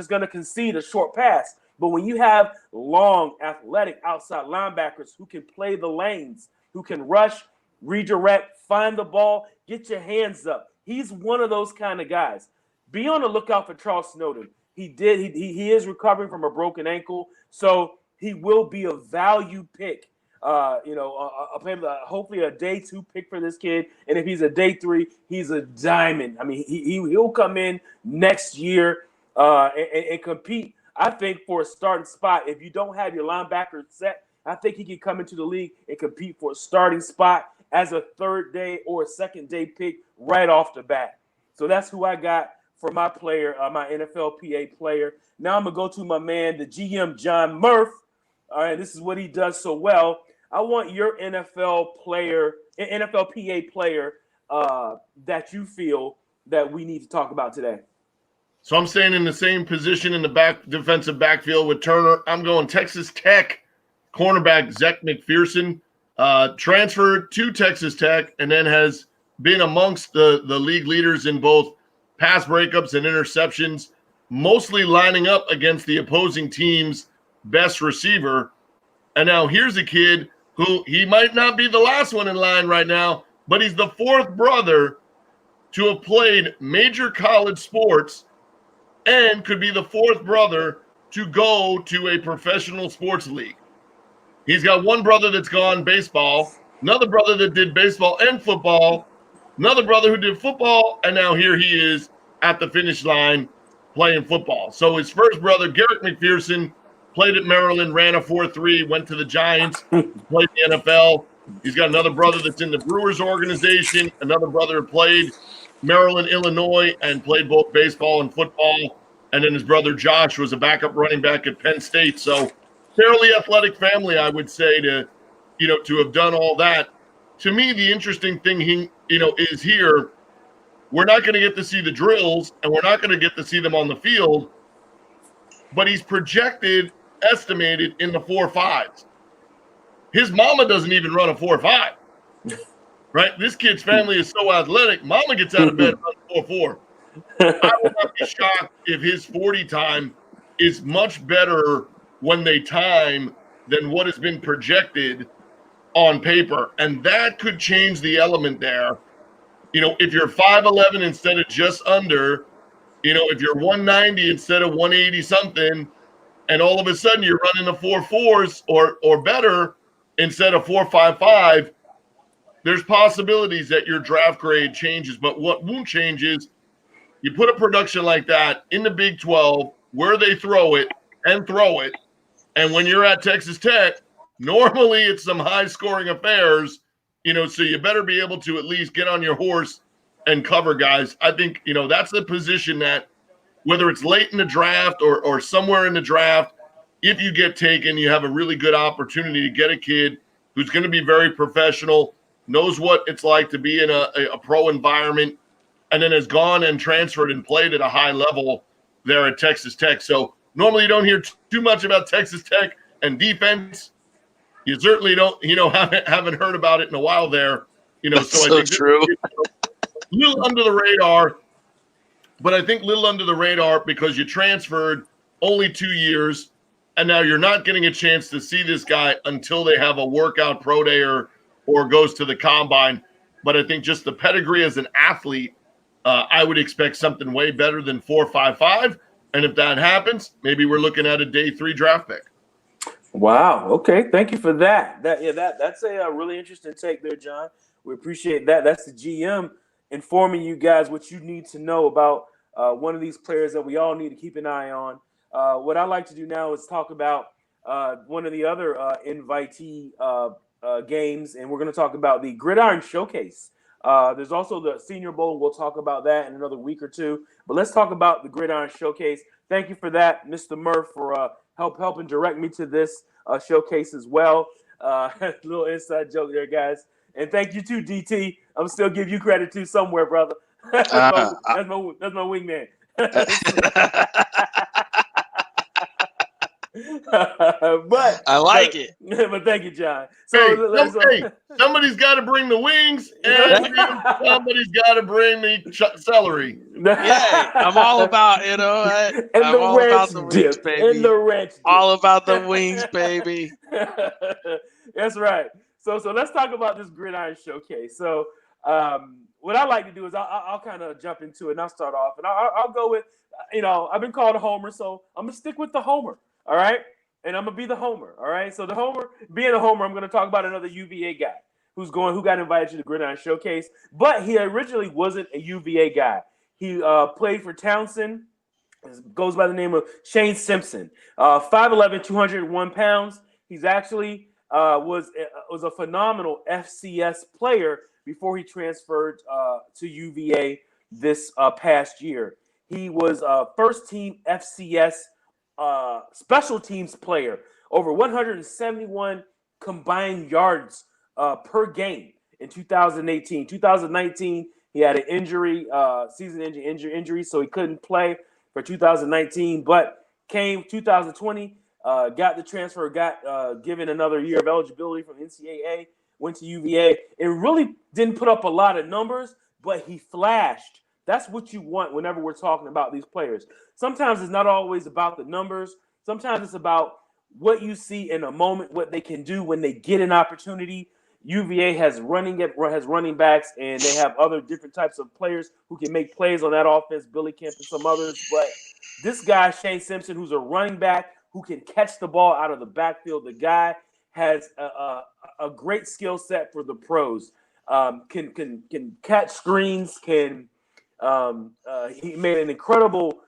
going to concede a short pass. But when you have long, athletic outside linebackers who can play the lanes, who can rush, redirect, find the ball, get your hands up, he's one of those kind of guys. Be on the lookout for Charles Snowden. He is recovering from a broken ankle, so he will be a value pick. Hopefully a day 2 pick for this kid. And if he's a day 3, he's a diamond. I mean, he'll come in next year and compete, I think, for a starting spot. If you don't have your linebacker set, I think he can come into the league and compete for a starting spot as a 3rd day or a 2nd day pick right off the bat. So that's who I got for my player, my NFLPA player. Now I'm going to go to my man, the GM, John Murph. All right, this is what he does so well. I want your NFLPA player that you feel that we need to talk about today. So I'm staying in the same position in the defensive backfield with Turner. I'm going Texas Tech cornerback Zech McPherson, transferred to Texas Tech and then has been amongst the league leaders in both pass breakups and interceptions, mostly lining up against the opposing team's best receiver. And now here's a kid who he might not be the last one in line right now, but he's the fourth brother to have played major college sports and could be the fourth brother to go to a professional sports league. He's got one brother that's gone baseball, another brother that did baseball and football, another brother who did football, and now here he is at the finish line playing football. So his first brother, Garrett McPherson, played at Maryland, ran a 4.3, went to the Giants, played the NFL. He's got another brother that's in the Brewers organization, another brother who played Maryland, Illinois, and played both baseball and football. And then his brother Josh was a backup running back at Penn State. So fairly athletic family, I would say, to have done all that. To me, the interesting thing is here, we're not going to get to see the drills and we're not going to get to see them on the field, but he's estimated in the 4.5s. His mama doesn't even run a 4.5, right? This kid's family is so athletic. Mama gets out of bed and runs 4.4. I would not be shocked if his 40 time is much better when they time than what has been projected on paper. And that could change the element there. If you're 5'11" instead of just under, if you're 190 instead of 180 something, and all of a sudden you're running the 4.4s or better instead of 4.55, there's possibilities that your draft grade changes. But what won't change is you put a production like that in the Big 12 where they throw it. And when you're at Texas Tech, normally it's some high-scoring affairs, so you better be able to at least get on your horse and cover guys. I think, that's the position that whether it's late in the draft or somewhere in the draft, if you get taken, you have a really good opportunity to get a kid who's going to be very professional, knows what it's like to be in a pro environment, and then has gone and transferred and played at a high level there at Texas Tech. So normally you don't hear too much about Texas Tech and defense. You certainly don't, haven't heard about it in a while there. That's so I think true. A little under the radar, but I think little under the radar because you transferred only 2 years, and now you're not getting a chance to see this guy until they have a workout pro day or goes to the combine. But I think just the pedigree as an athlete, I would expect something way better than 4.55. And if that happens, maybe we're looking at a day 3 draft pick. Wow. Okay. Thank you for that. That's a really interesting take there, John. We appreciate that. That's the GM informing you guys what you need to know about one of these players that we all need to keep an eye on. What I like to do now is talk about one of the other invitee games, and we're going to talk about the Gridiron Showcase. There's also the Senior Bowl. We'll talk about that in another week or two. But let's talk about the Gridiron Showcase. Thank you for that, Mr. Murph, for helping direct me to this showcase as well. Little inside joke there, guys. And thank you too, DT. I'm still give you credit too somewhere, brother. That's my wingman. But I like it. But thank you, John. Somebody's got to bring the wings, and somebody's got to bring the celery. Yeah, I'm all about I'm all about the wings, baby. And the ranch dip. All about the wings, baby. That's right. So let's talk about this Gridiron Showcase. So what I like to do is I'll kind of jump into it and I'll start off, and I'll go with I've been called a homer, so I'm gonna stick with the homer. All right. And I'm going to be the homer. All right. So being a homer, I'm going to talk about another UVA guy who got invited to the Gridiron Showcase, but he originally wasn't a UVA guy. He played for Townsend. Goes by the name of Shane Simpson. 5'11", 201 pounds. He's actually was a phenomenal FCS player before he transferred to UVA this past year. He was first team FCS special teams player, over 171 combined yards per game in 2018. 2019, he had an injury, season-ending injury, so he couldn't play for 2019. But came 2020, got the transfer, got given another year of eligibility from NCAA, went to UVA, and really didn't put up a lot of numbers, but he flashed. That's what you want whenever we're talking about these players. Sometimes it's not always about the numbers. Sometimes it's about what you see in a moment, what they can do when they get an opportunity. UVA has running backs, and they have other different types of players who can make plays on that offense, Billy Kemp and some others. But this guy, Shane Simpson, who's a running back who can catch the ball out of the backfield, the guy has a great skill set for the pros. Can catch screens, he made an incredible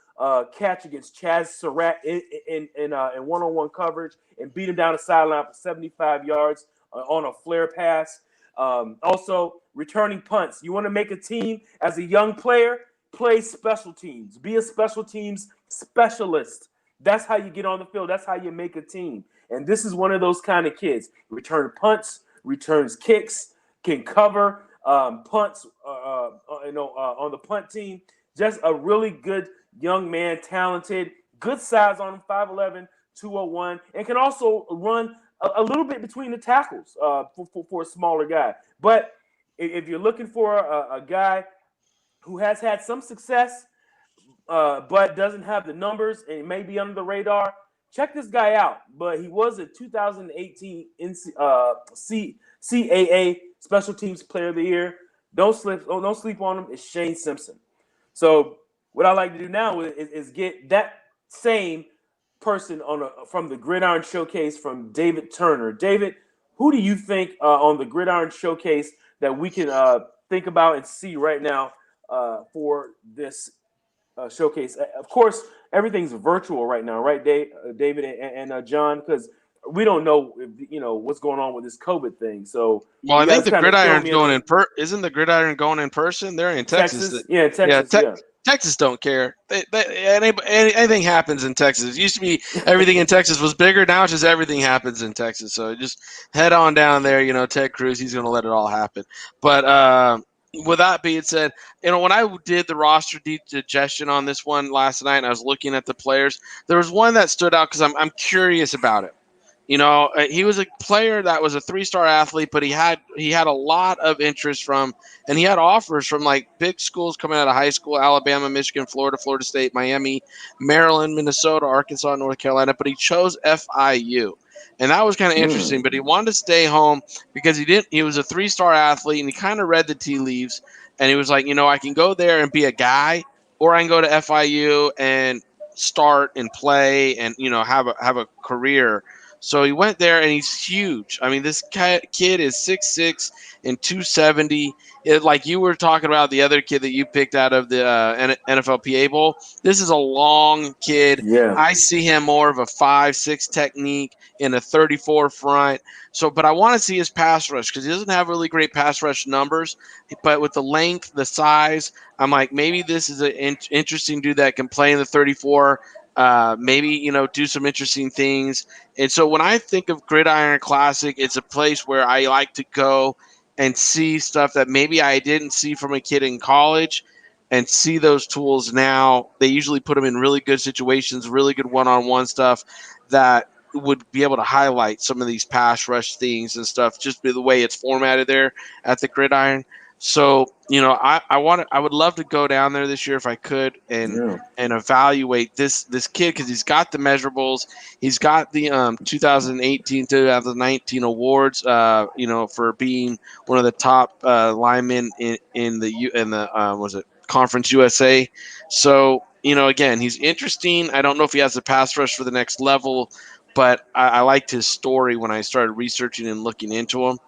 catch against Chaz Surratt in one-on-one coverage and beat him down the sideline for 75 yards on a flare pass. Also, returning punts. You want to make a team as a young player, play special teams. Be a special teams specialist. That's how you get on the field. That's how you make a team. And this is one of those kind of kids. Return punts, returns kicks, can cover punts on the punt team. Just a really good young man, talented, good size on him, 5'11", 201, and can also run a little bit between the tackles for a smaller guy. But if you're looking for a guy who has had some success but doesn't have the numbers and may be under the radar, check this guy out. But he was a 2018 CAA Special Teams Player of the Year. Don't sleep on him. It's Shane Simpson. So what I like to do now is get that same person from the Gridiron Showcase from David Turner. David, who do you think on the Gridiron Showcase that we can think about and see right now for this showcase? Of course, everything's virtual right now, right, David and John? Because we don't know what's going on with this COVID thing. So, well, I think the Gridiron's going in isn't the Gridiron going in person? They're in Texas. Texas. Texas don't care. Anything happens in Texas. It used to be everything in Texas was bigger. Now it's just everything happens in Texas. So just head on down there. Ted Cruz, he's going to let it all happen. But with that being said, when I did the roster digestion on this one last night and I was looking at the players, there was one that stood out because I'm curious about it. He was a player that was a 3-star athlete, but he had a lot of interest from, and he had offers from like big schools coming out of high school: Alabama, Michigan, Florida, Florida State, Miami, Maryland, Minnesota, Arkansas, North Carolina. But he chose FIU, and that was kind of interesting. But he wanted to stay home because he was a 3-star athlete, and he kind of read the tea leaves, and he was like, I can go there and be a guy, or I can go to FIU and start and play and have a career. So he went there, and he's huge. I mean, this kid is 6'6" and 270. Like you were talking about the other kid that you picked out of the NFLPA Bowl. This is a long kid. Yeah. I see him more of a 5'6" technique in a 34 front. But I want to see his pass rush because he doesn't have really great pass rush numbers. But with the length, the size, I'm like, maybe this is an interesting dude that can play in the 34. Maybe do some interesting things. And so when I think of Gridiron Classic, it's a place where I like to go and see stuff that maybe I didn't see from a kid in college, and see those tools now. They usually put them in really good situations, really good one-on-one stuff that would be able to highlight some of these pass rush things and stuff, just by the way it's formatted there at the Gridiron. So, I would love to go down there this year if I could and evaluate this kid, because he's got the measurables. He's got the 2018, 2019 awards, for being one of the top linemen in the Conference USA. So, again, he's interesting. I don't know if he has the pass rush for the next level, but I liked his story when I started researching and looking into him.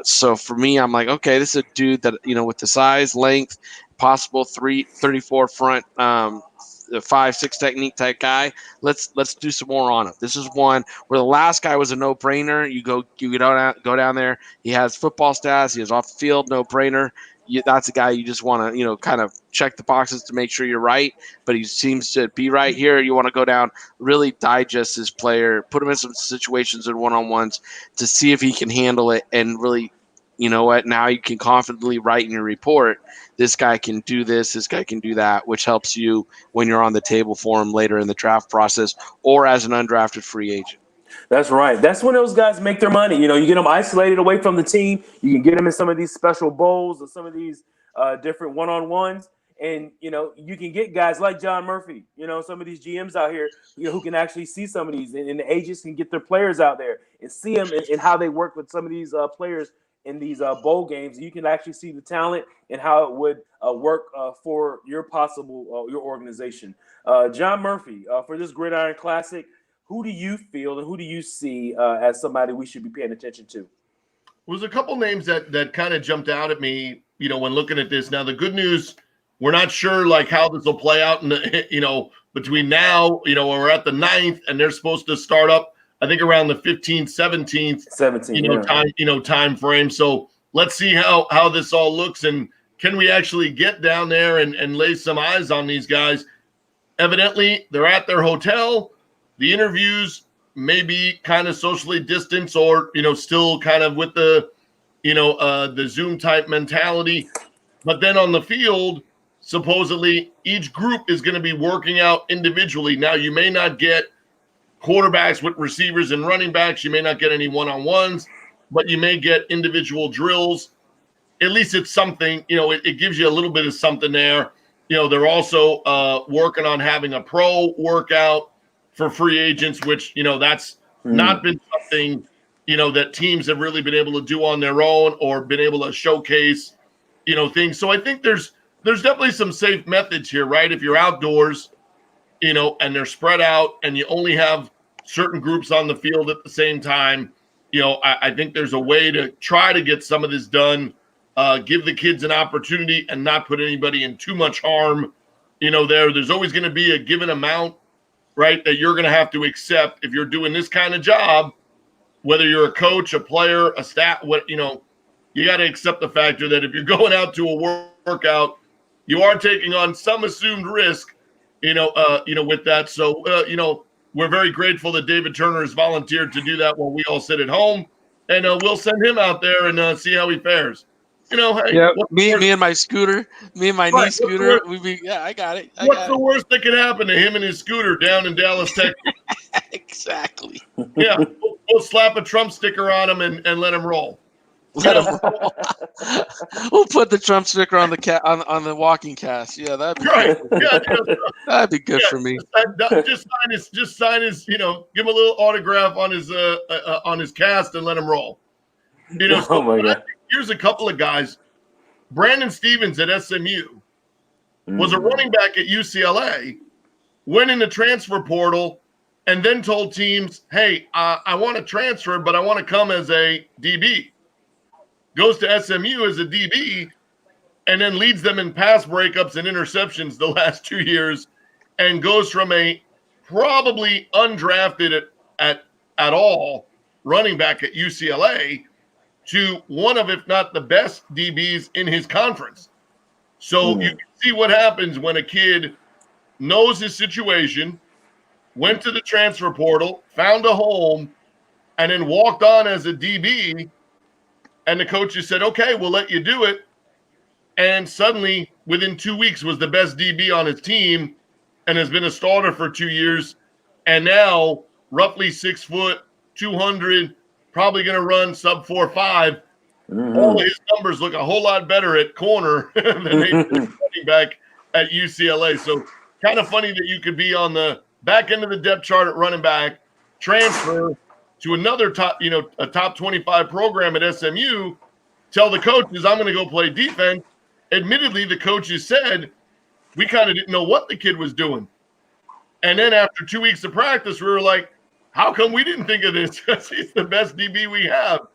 So for me, I'm like, okay, this is a dude that, with the size, length, possible 34 front, 5'6" technique type guy. Let's do some more on him. This is one where the last guy was a no-brainer. You go down there. He has football stats. He has off the field, no-brainer. that's a guy you just want to, kind of check the boxes to make sure you're right, but he seems to be right here. You want to go down, really digest this player, put him in some situations and one-on-ones to see if he can handle it, and really, you know what, now you can confidently write in your report, this guy can do this guy can do that, which helps you when you're on the table for him later in the draft process or as an undrafted free agent. That's right. That's when those guys make their money. You get them isolated away from the team. You can get them in some of these special bowls or some of these different one-on-ones. And, you can get guys like John Murphy, some of these GMs out here, who can actually see some of these. And the agents can get their players out there and see them and how they work with some of these players in these bowl games. You can actually see the talent and how it would work for your your organization. John Murphy, for this Gridiron Classic, who do you feel and who do you see as somebody we should be paying attention to? There's a couple names that kind of jumped out at me, when looking at this. Now, the good news, we're not sure how this will play out in the, between now, we're at the 9th and they're supposed to start up, I think, around the 15th, 17th, time frame. So let's see how this all looks, and can we actually get down there and lay some eyes on these guys? Evidently, they're at their hotel. The interviews may be kind of socially distanced or, still kind of with the, the Zoom type mentality. But then on the field, supposedly each group is going to be working out individually. Now, you may not get quarterbacks with receivers and running backs. You may not get any one-on-ones, but you may get individual drills. At least it's something, it gives you a little bit of something there. They're also working on having a pro workout for free agents, which, that's not been something, that teams have really been able to do on their own or been able to showcase, things. So I think there's definitely some safe methods here, right? If you're outdoors, and they're spread out and you only have certain groups on the field at the same time, I think there's a way to try to get some of this done, give the kids an opportunity and not put anybody in too much harm. There's always going to be a given amount, right, that you're going to have to accept if you're doing this kind of job, whether you're a coach, a player, a staff, you got to accept the factor that if you're going out to a workout, you are taking on some assumed risk, with that. So, we're very grateful that David Turner has volunteered to do that while we all sit at home, and we'll send him out there and see how he fares. Hey, yeah, me and my scooter, knee scooter. I got it. What's the worst that could happen to him and his scooter down in Dallas, Texas? Exactly. Yeah, we'll slap a Trump sticker on him and let him roll. Let him roll. We'll put the Trump sticker on the on the walking cast. Yeah, that'd be right. Good. Yeah, that'd be good for me. Just sign his, give him a little autograph on his cast and let him roll. Oh my God. Here's a couple of guys. Brandon Stevens at SMU was a running back at UCLA, went in the transfer portal, and then told teams, hey, I want to transfer, but I want to come as a DB. Goes to SMU as a DB, and then leads them in pass breakups and interceptions the last 2 years, and goes from a probably undrafted at all running back at UCLA to one of, if not the best DBs in his conference. So you can see what happens when a kid knows his situation, went to the transfer portal, found a home, and then walked on as a DB, and the coaches said, okay, we'll let you do it. And suddenly, within 2 weeks, was the best DB on his team and has been a starter for 2 years. And now, roughly 6 foot, 200, probably going to run sub 4.5. All his numbers look a whole lot better at corner than they did running back at UCLA. So kind of funny that you could be on the back end of the depth chart at running back, transfer to another a top 25 program at SMU, tell the coaches, I'm going to go play defense. Admittedly, the coaches said, we kind of didn't know what the kid was doing. And then after 2 weeks of practice, we were like, how come we didn't think of this? Because he's the best DB we have.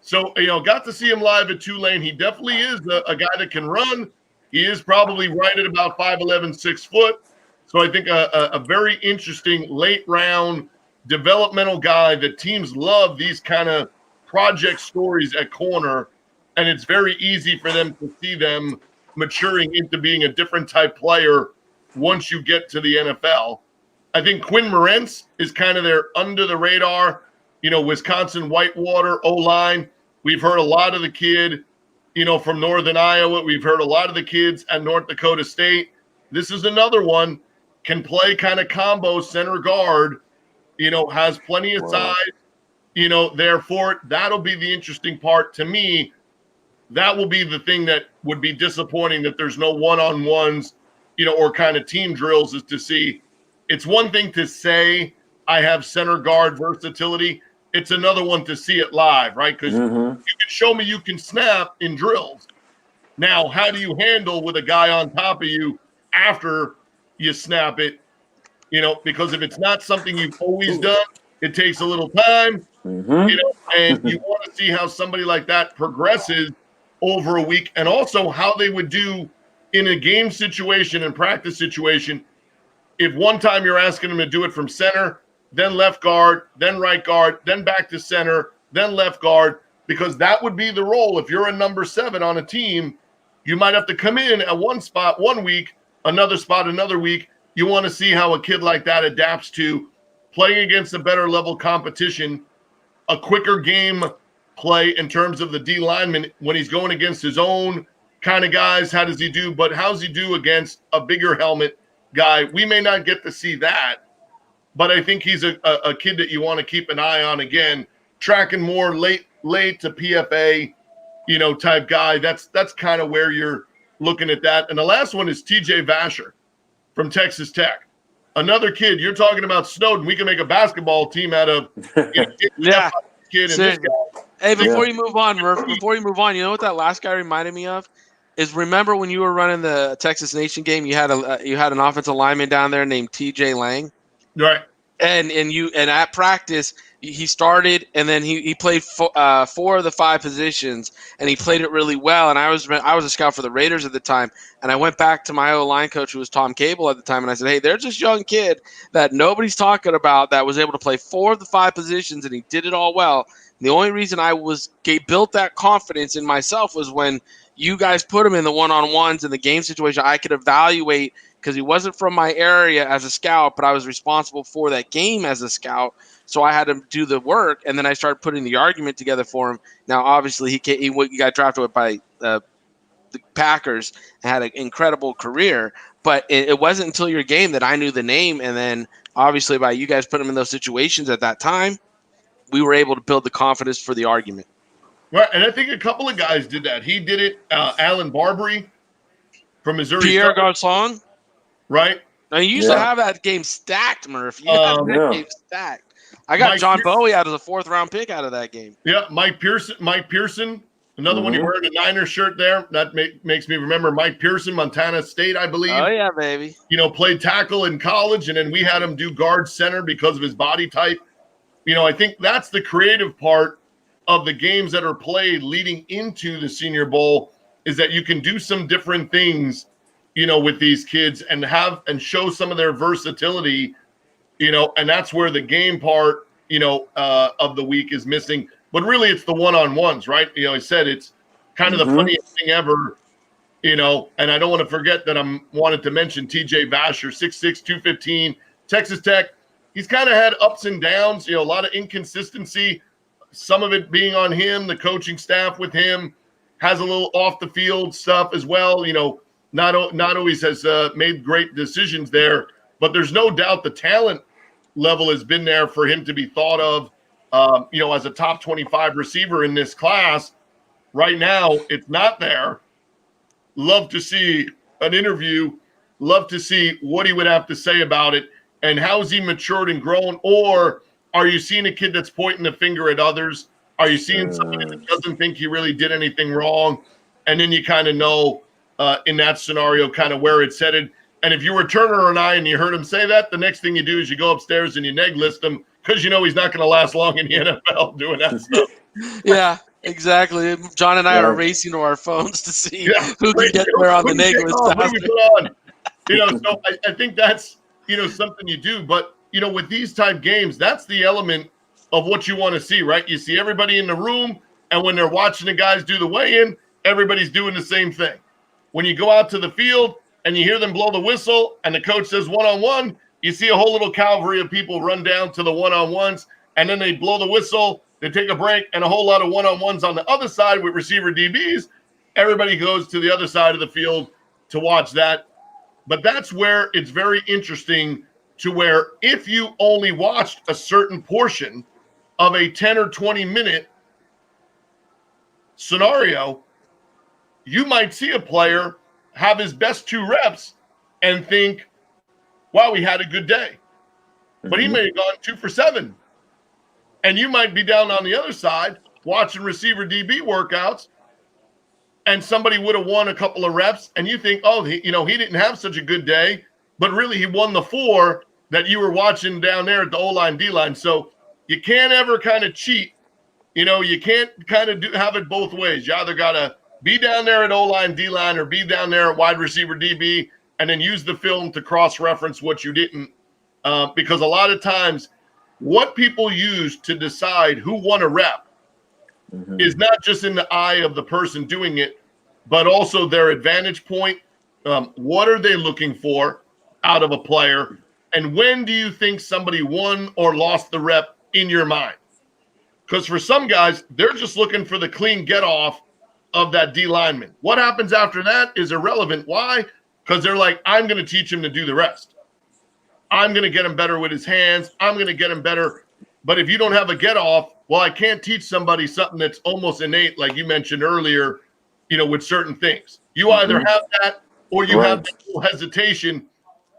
So, got to see him live at Tulane. He definitely is a guy that can run. He is probably right at about 5'11", 6 foot. So I think a very interesting late round developmental guy that teams love these kind of project stories at corner. and it's very easy for them to see them maturing into being a different type player once you get to the NFL. I think Quinn Morentz is kind of their under the radar, Wisconsin Whitewater O-line. We've heard a lot of the kid, from Northern Iowa. We've heard a lot of the kids at North Dakota State. This is another one, can play kind of combo center guard, has plenty of size, therefore that'll be the interesting part to me. That will be the thing that would be disappointing, that there's no one-on-ones, or kind of team drills, is to see. It's one thing to say I have center guard versatility. It's another one to see it live, right? Because you can show me you can snap in drills. Now, how do you handle with a guy on top of you after you snap it? Because if it's not something you've always done, it takes a little time, and you want to see how somebody like that progresses over a week, and also how they would do in a game situation and practice situation. If one time you're asking them to do it from center, then left guard, then right guard, then back to center, then left guard, because that would be the role. If you're a number 7 on a team, you might have to come in at one spot one week, another spot another week. You want to see how a kid like that adapts to playing against a better level competition, a quicker game play in terms of the D lineman when he's going against his own kind of guys. How does he do? But how's he do against a bigger helmet guy? We may not get to see that, but I think he's a kid that you want to keep an eye on. Again, tracking more late to PFA, type guy. That's kind of where you're looking at that. And the last one is TJ Vasher from Texas Tech. Another kid. You're talking about Snowden. We can make a basketball team out of yeah. Kid and this guy. Hey, before you move on, Murph, you know what that last guy reminded me of? Is remember when you were running the Texas Nation game, you had an offensive lineman down there named TJ Lang, right? And at practice he started, and then he played 4 of the 5 positions, and he played it really well. And I was a scout for the Raiders at the time, and I went back to my O-line coach, who was Tom Cable at the time, and I said, hey, there's this young kid that nobody's talking about that was able to play 4 of the 5 positions, and he did it all well. And the only reason I built that confidence in myself was when you guys put him in the one-on-ones in the game situation. I could evaluate, because he wasn't from my area as a scout, but I was responsible for that game as a scout. So I had to do the work, and then I started putting the argument together for him. Now, obviously, he got drafted by the Packers and had an incredible career, but it wasn't until your game that I knew the name. And then, obviously, by you guys putting him in those situations at that time, we were able to build the confidence for the argument. Right, and I think a couple of guys did that. He did it. Alan Barbary from Missouri. Pierre Garçon. Right. Now, you used to have that game stacked, Murph. You had that game stacked. I got John Bowie out as a 4th-round pick out of that game. Yeah, Mike Pearson, another one. He wearing a Niners shirt there. That makes me remember Mike Pearson, Montana State, I believe. Oh, yeah, baby. Played tackle in college, and then we had him do guard center because of his body type. I think that's the creative part of the games that are played leading into the Senior Bowl, is that you can do some different things, with these kids and show some of their versatility, and that's where the game part, of the week is missing. But really it's the one-on-ones, right? I said it's kind of the funniest thing ever, and I don't want to forget that I wanted to mention TJ Vasher, 6'6", 215, Texas Tech. He's kind of had ups and downs, a lot of inconsistency, some of it being on him, the coaching staff with him, has a little off the field stuff as well. Not always has made great decisions there, but there's no doubt the talent level has been there for him to be thought of, as a top 25 receiver in this class. Right now, it's not there. Love to see an interview. Love to see what he would have to say about it, and how has he matured and grown. Or are you seeing a kid that's pointing the finger at others? Are you seeing somebody that doesn't think he really did anything wrong? And then you kind of know in that scenario kind of where it's headed. And if you were Turner and I and you heard him say that, the next thing you do is you go upstairs and you neg list him, because he's not going to last long in the NFL doing that stuff. Yeah, exactly. John and I are racing to our phones to see who can get where on the neg list. So I think that's, something you do. But, with these type games, that's the element of what you want to see, right? You see everybody in the room, And when they're watching the guys do the weigh-in, everybody's doing the same thing. When you go out to the field and you hear them blow the whistle and the coach says one-on-one, you see a whole little cavalry of people run down to the one-on-ones, and then they blow the whistle, they take a break, and a whole lot of one-on-ones on the other side with receiver DBs. Everybody goes to the other side of the field to watch that. But that's where it's very interesting to where if you only watched a certain portion of a 10 or 20-minute scenario, you might see a player have his best 2 reps and think, wow, he had a good day. But he may have gone 2 for 7. And you might be down on the other side watching receiver DB workouts, and somebody would have won a couple of reps, and you think, oh, he didn't have such a good day, but really he won the 4 that you were watching down there at the O-line, D-line. So you can't ever kind of cheat. You can't kind of have it both ways. You either got to be down there at O-line, D-line, or be down there at wide receiver DB, and then use the film to cross-reference what you didn't. Because a lot of times what people use to decide who won a rep is not just in the eye of the person doing it, but also their advantage point. What are they looking for out of a player? And when do you think somebody won or lost the rep in your mind? Because for some guys, they're just looking for the clean get-off of that D lineman. What happens after that is irrelevant. Why? Because they're like, I'm going to teach him to do the rest. I'm going to get him better with his hands. I'm going to get him better. But if you don't have a get-off, well, I can't teach somebody something that's almost innate, like you mentioned earlier, with certain things. You either have that or you have that little hesitation.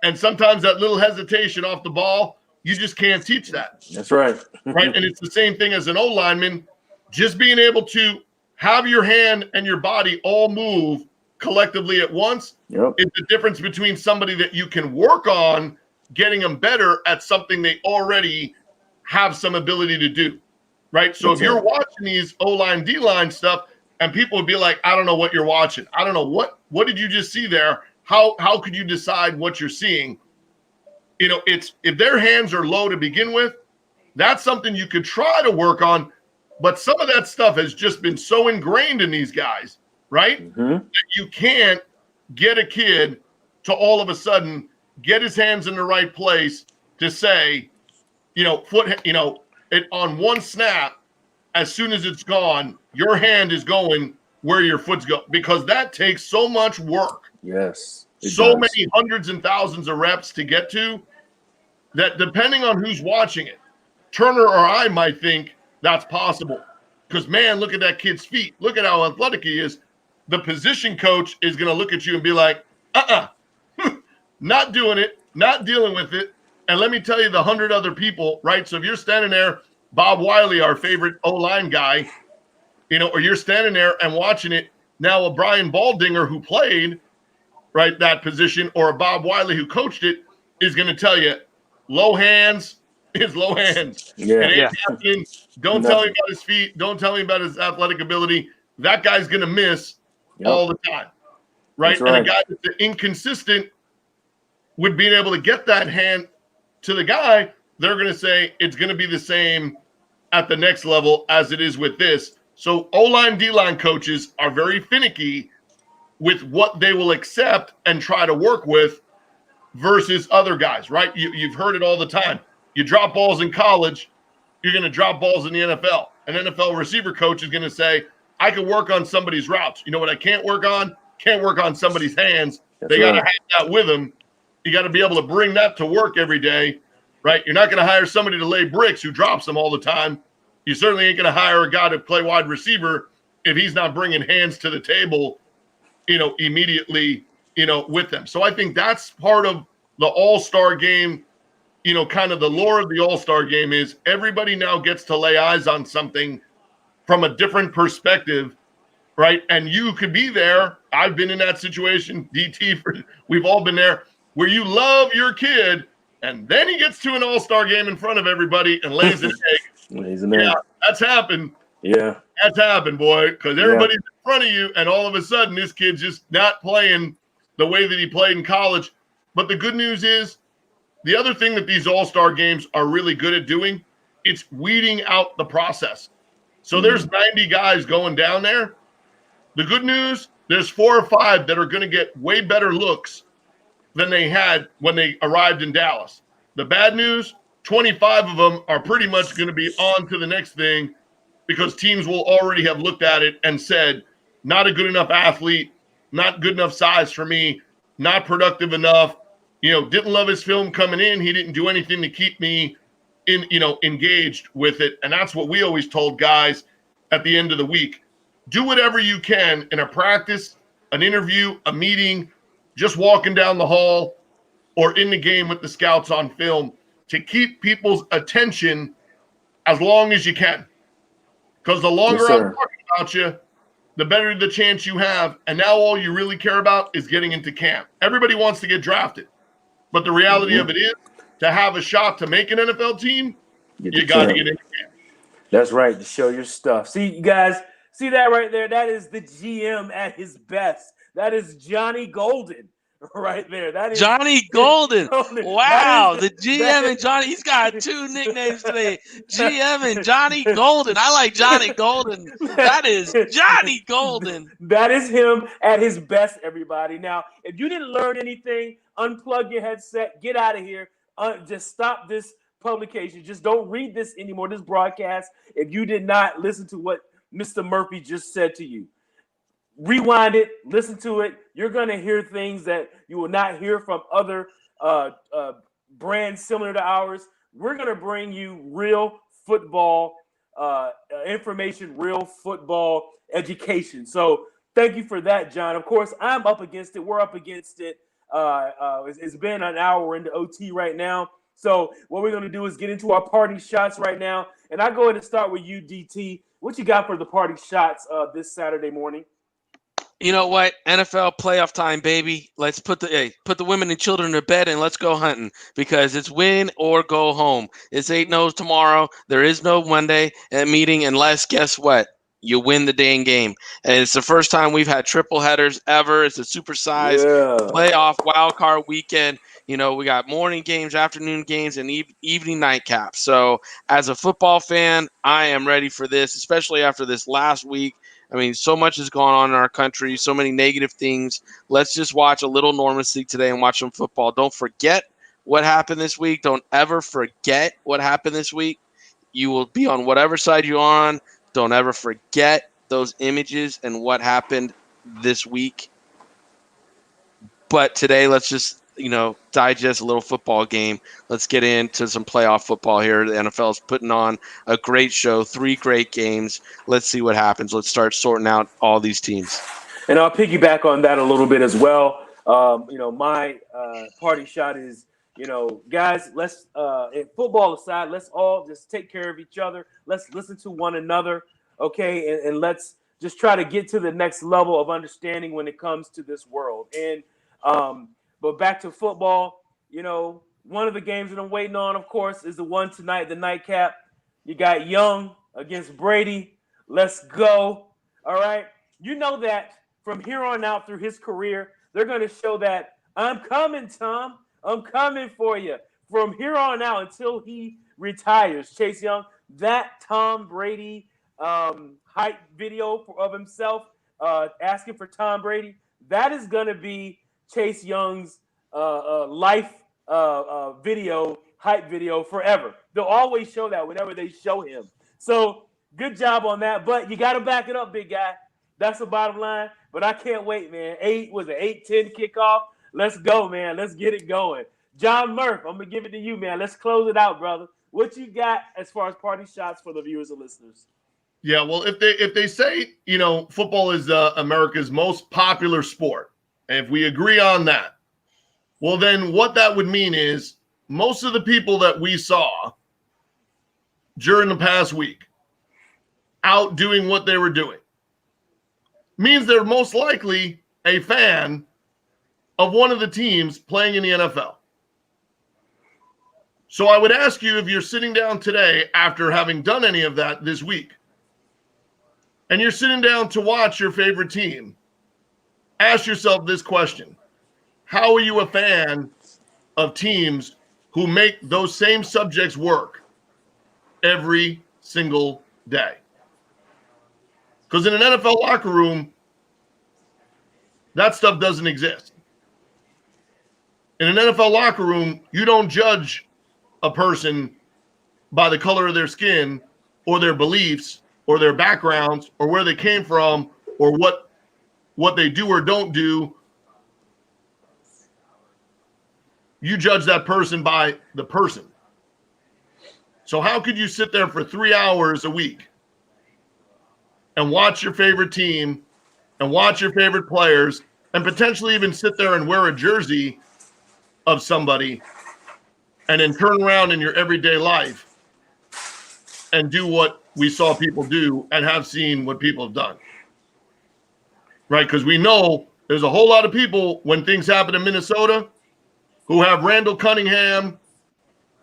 And sometimes that little hesitation off the ball, you just can't teach that. That's right. Right? And it's the same thing as an O-lineman. Just being able to have your hand and your body all move collectively at once is the difference between somebody that you can work on getting them better at something they already have some ability to do, right? So if you're watching these O-line, D-line stuff, and people would be like, I don't know what you're watching. I don't know what did you just see there? How could you decide what you're seeing? It's if their hands are low to begin with, that's something you could try to work on. But some of that stuff has just been so ingrained in these guys, right? That you can't get a kid to all of a sudden get his hands in the right place to say, it on one snap, as soon as it's gone, your hand is going where your foot's going, because that takes so much work. Yes. So many hundreds and thousands of reps to get to that, depending on who's watching it, Turner or I might think that's possible. Because, man, look at that kid's feet. Look at how athletic he is. The position coach is going to look at you and be like, not doing it, not dealing with it. And let me tell you the 100 other people, right? So if you're standing there, Bob Wiley, our favorite O-line guy, or you're standing there and watching it, now a Brian Baldinger who played, right, that position, or a Bob Wiley who coached it is going to tell you, low hands is low hands. Happening. Don't tell him about his feet. Don't tell him about his athletic ability. That guy's going to miss all the time, right? And a guy that's inconsistent with being able to get that hand to the guy, they're going to say it's going to be the same at the next level as it is with this. So O-line, D-line coaches are very finicky with what they will accept and try to work with versus other guys, right? You've heard it all the time. You drop balls in college, you're going to drop balls in the NFL. An NFL receiver coach is going to say, I can work on somebody's routes. You know what I can't work on? Can't work on somebody's hands. They got to have that with them. You got to be able to bring that to work every day, right? You're not going to hire somebody to lay bricks who drops them all the time. You certainly ain't going to hire a guy to play wide receiver if he's not bringing hands to the table, immediately, with them. So I think that's part of the all-star game, kind of the lore of the all-star game is everybody now gets to lay eyes on something from a different perspective, right? And you could be there. I've been in that situation, DT, we've all been there, where you love your kid, and then he gets to an all-star game in front of everybody and lays an egg. Yeah, that's happened. Yeah. That's happened, boy, because everybody's in front of you, and all of a sudden this kid's just not playing the way that he played in college. But the good news is the other thing that these all-star games are really good at doing, it's weeding out the process. So there's 90 guys going down there. The good news, there's 4 or 5 that are going to get way better looks than they had when they arrived in Dallas. The bad news, 25 of them are pretty much going to be on to the next thing because teams will already have looked at it and said, not a good enough athlete, not good enough size for me, not productive enough. Didn't love his film coming in. He didn't do anything to keep me engaged with it. And that's what we always told guys at the end of the week. Do whatever you can in a practice, an interview, a meeting, just walking down the hall or in the game with the scouts on film to keep people's attention as long as you can. Because the longer I'm talking about you, the better the chance you have. And now all you really care about is getting into camp. Everybody wants to get drafted. But the reality of it is, to have a shot to make an NFL team, you got to get into camp. That's right, to show your stuff. See, you guys, see that right there? That is the GM at his best. That is Johnny Golden right there. That is Johnny Golden. Wow, the GM and Johnny. He's got 2 nicknames today. GM and Johnny Golden. I like Johnny Golden. That is Johnny Golden. That is him at his best, everybody. Now, if you didn't learn anything, unplug your headset, get out of here. Just stop this publication. Just don't read this anymore, this broadcast, if you did not listen to what Mr. Murphy just said to you. Rewind it, listen to it. You're going to hear things that you will not hear from other brands similar to ours. We're going to bring you real football information, real football education. So thank you for that, John. Of course, I'm up against it. We're up against it. It's been an hour into OT right now. So what we're going to do is get into our party shots right now. And I go ahead and start with you, DT. What you got for the party shots this Saturday morning? You know what? NFL playoff time, baby. Let's put the women and children to bed and let's go hunting because it's win or go home. It's 8-0 tomorrow. There is no Monday meeting unless, guess what? You win the dang game. And it's the first time we've had triple headers ever. It's a supersized playoff wild card weekend. We got morning games, afternoon games, and evening nightcaps. So as a football fan, I am ready for this, especially after this last week. I mean, so much has gone on in our country, so many negative things. Let's just watch a little normalcy today and watch some football. Don't forget what happened this week. Don't ever forget what happened this week. You will be on whatever side you're on. Don't ever forget those images and what happened this week. But today, let's just, digest a little football game. Let's get into some playoff football here. The NFL is putting on a great show, 3 great games. Let's see what happens. Let's start sorting out all these teams. And I'll piggyback on that a little bit as well. My party shot is, guys, let's, football aside, let's all just take care of each other. Let's listen to one another, okay? And let's just try to get to the next level of understanding when it comes to this world. And, but back to football, one of the games that I'm waiting on, of course, is the one tonight, the nightcap. You got Young against Brady. Let's go. All right. You know that from here on out through his career, they're going to show that I'm coming, Tom. I'm coming for you. From here on out until he retires, Chase Young, that Tom Brady hype video of himself asking for Tom Brady, that is going to be Chase Young's life video, hype video forever. They'll always show that whenever they show him. So good job on that. But you got to back it up, big guy. That's the bottom line. But I can't wait, man. 8-10 kickoff. Let's go, man. Let's get it going. John Murph, I'm going to give it to you, man. Let's close it out, brother. What you got as far as party shots for the viewers and listeners? Yeah, well, if they say, football is America's most popular sport, and if we agree on that, well, then what that would mean is most of the people that we saw during the past week out doing what they were doing means they're most likely a fan of one of the teams playing in the NFL. So I would ask you, if you're sitting down today after having done any of that this week, and you're sitting down to watch your favorite team, ask yourself this question. How are you a fan of teams who make those same subjects work every single day? Because in an NFL locker room, that stuff doesn't exist. In an NFL locker room, you don't judge a person by the color of their skin or their beliefs or their backgrounds or where they came from or what they do or don't do. You judge that person by the person. So how could you sit there for 3 hours a week and watch your favorite team and watch your favorite players and potentially even sit there and wear a jersey of somebody and then turn around in your everyday life and do what we saw people do and have seen what people have done? Right? Because we know there's a whole lot of people when things happen in Minnesota who have Randall Cunningham,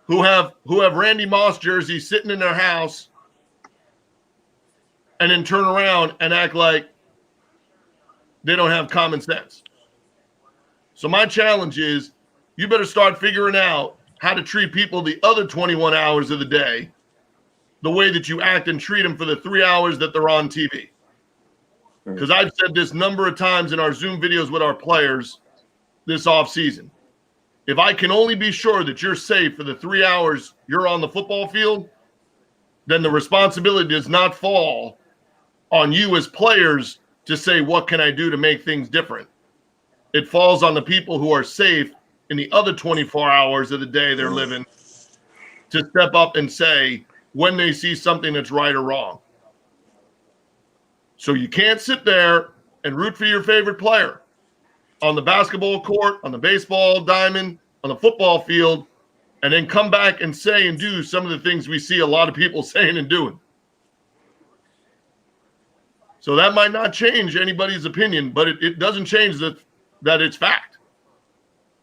who have Randy Moss jerseys sitting in their house and then turn around and act like they don't have common sense. So my challenge is you better start figuring out how to treat people the other 21 hours of the day the way that you act and treat them for the 3 hours that they're on TV. Because I've said this number of times in our Zoom videos with our players this offseason. If I can only be sure that you're safe for the 3 hours you're on the football field, then the responsibility does not fall on you as players to say, what can I do to make things different? It falls on the people who are safe in the other 24 hours of the day they're living to step up and say when they see something that's right or wrong. So you can't sit there and root for your favorite player on the basketball court, on the baseball diamond, on the football field, and then come back and say and do some of the things we see a lot of people saying and doing. So that might not change anybody's opinion, but it doesn't change that it's fact.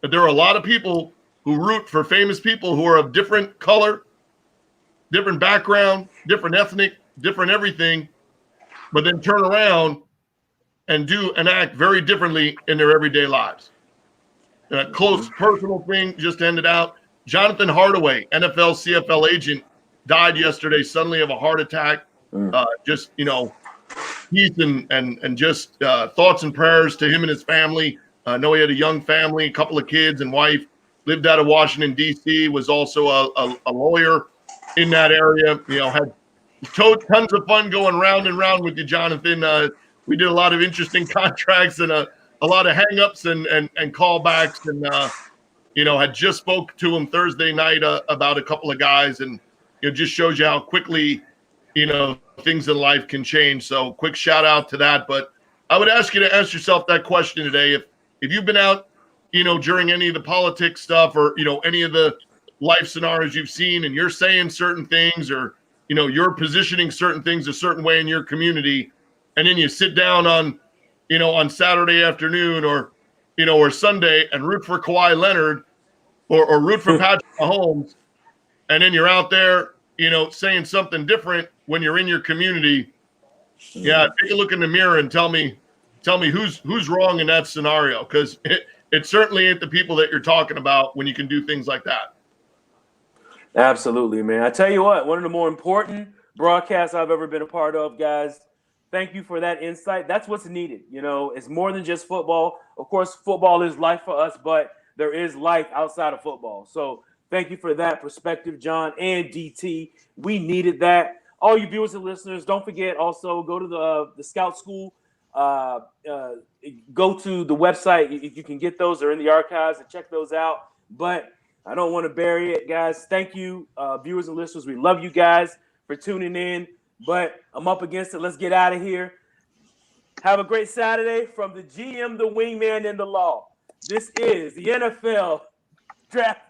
But there are a lot of people who root for famous people who are of different color, different background, different ethnic, different everything, but then turn around and do and act very differently in their everyday lives. And a close personal thing just ended out. Jonathan Hardaway, NFL CFL agent, died yesterday suddenly of a heart attack. Just, peace and just thoughts and prayers to him and his family. I know he had a young family, a couple of kids and wife, lived out of Washington, D.C., was also a lawyer in that area. Had tons of fun going round and round with you, Jonathan. We did a lot of interesting contracts and a lot of hang-ups and callbacks and, had just spoke to him Thursday night about a couple of guys, and it just shows you how quickly, things in life can change. So quick shout out to that. But I would ask you to ask yourself that question today. If you've been out, during any of the politics stuff or, any of the life scenarios you've seen and you're saying certain things or, you're positioning certain things a certain way in your community, and then you sit down on Saturday afternoon or Sunday and root for Kawhi Leonard or root for Patrick Mahomes, and then you're out there, saying something different when you're in your community. Yeah, take a look in the mirror and tell me who's wrong in that scenario, because it certainly ain't the people that you're talking about when you can do things like that. Absolutely, man. I tell you what, one of the more important broadcasts I've ever been a part of, guys. Thank you for that insight. That's what's needed. It's more than just football. Of course, football is life for us, but there is life outside of football. So thank you for that perspective, John and DT. We needed that. All you viewers and listeners, don't forget also go to the Scout School. Go to the website. You can get those. They're in the archives and check those out. But I don't want to bury it, guys. Thank you, viewers and listeners. We love you guys for tuning in. But I'm up against it. Let's get out of here. Have a great Saturday from the GM, the wingman, and the law. This is the NFL Draft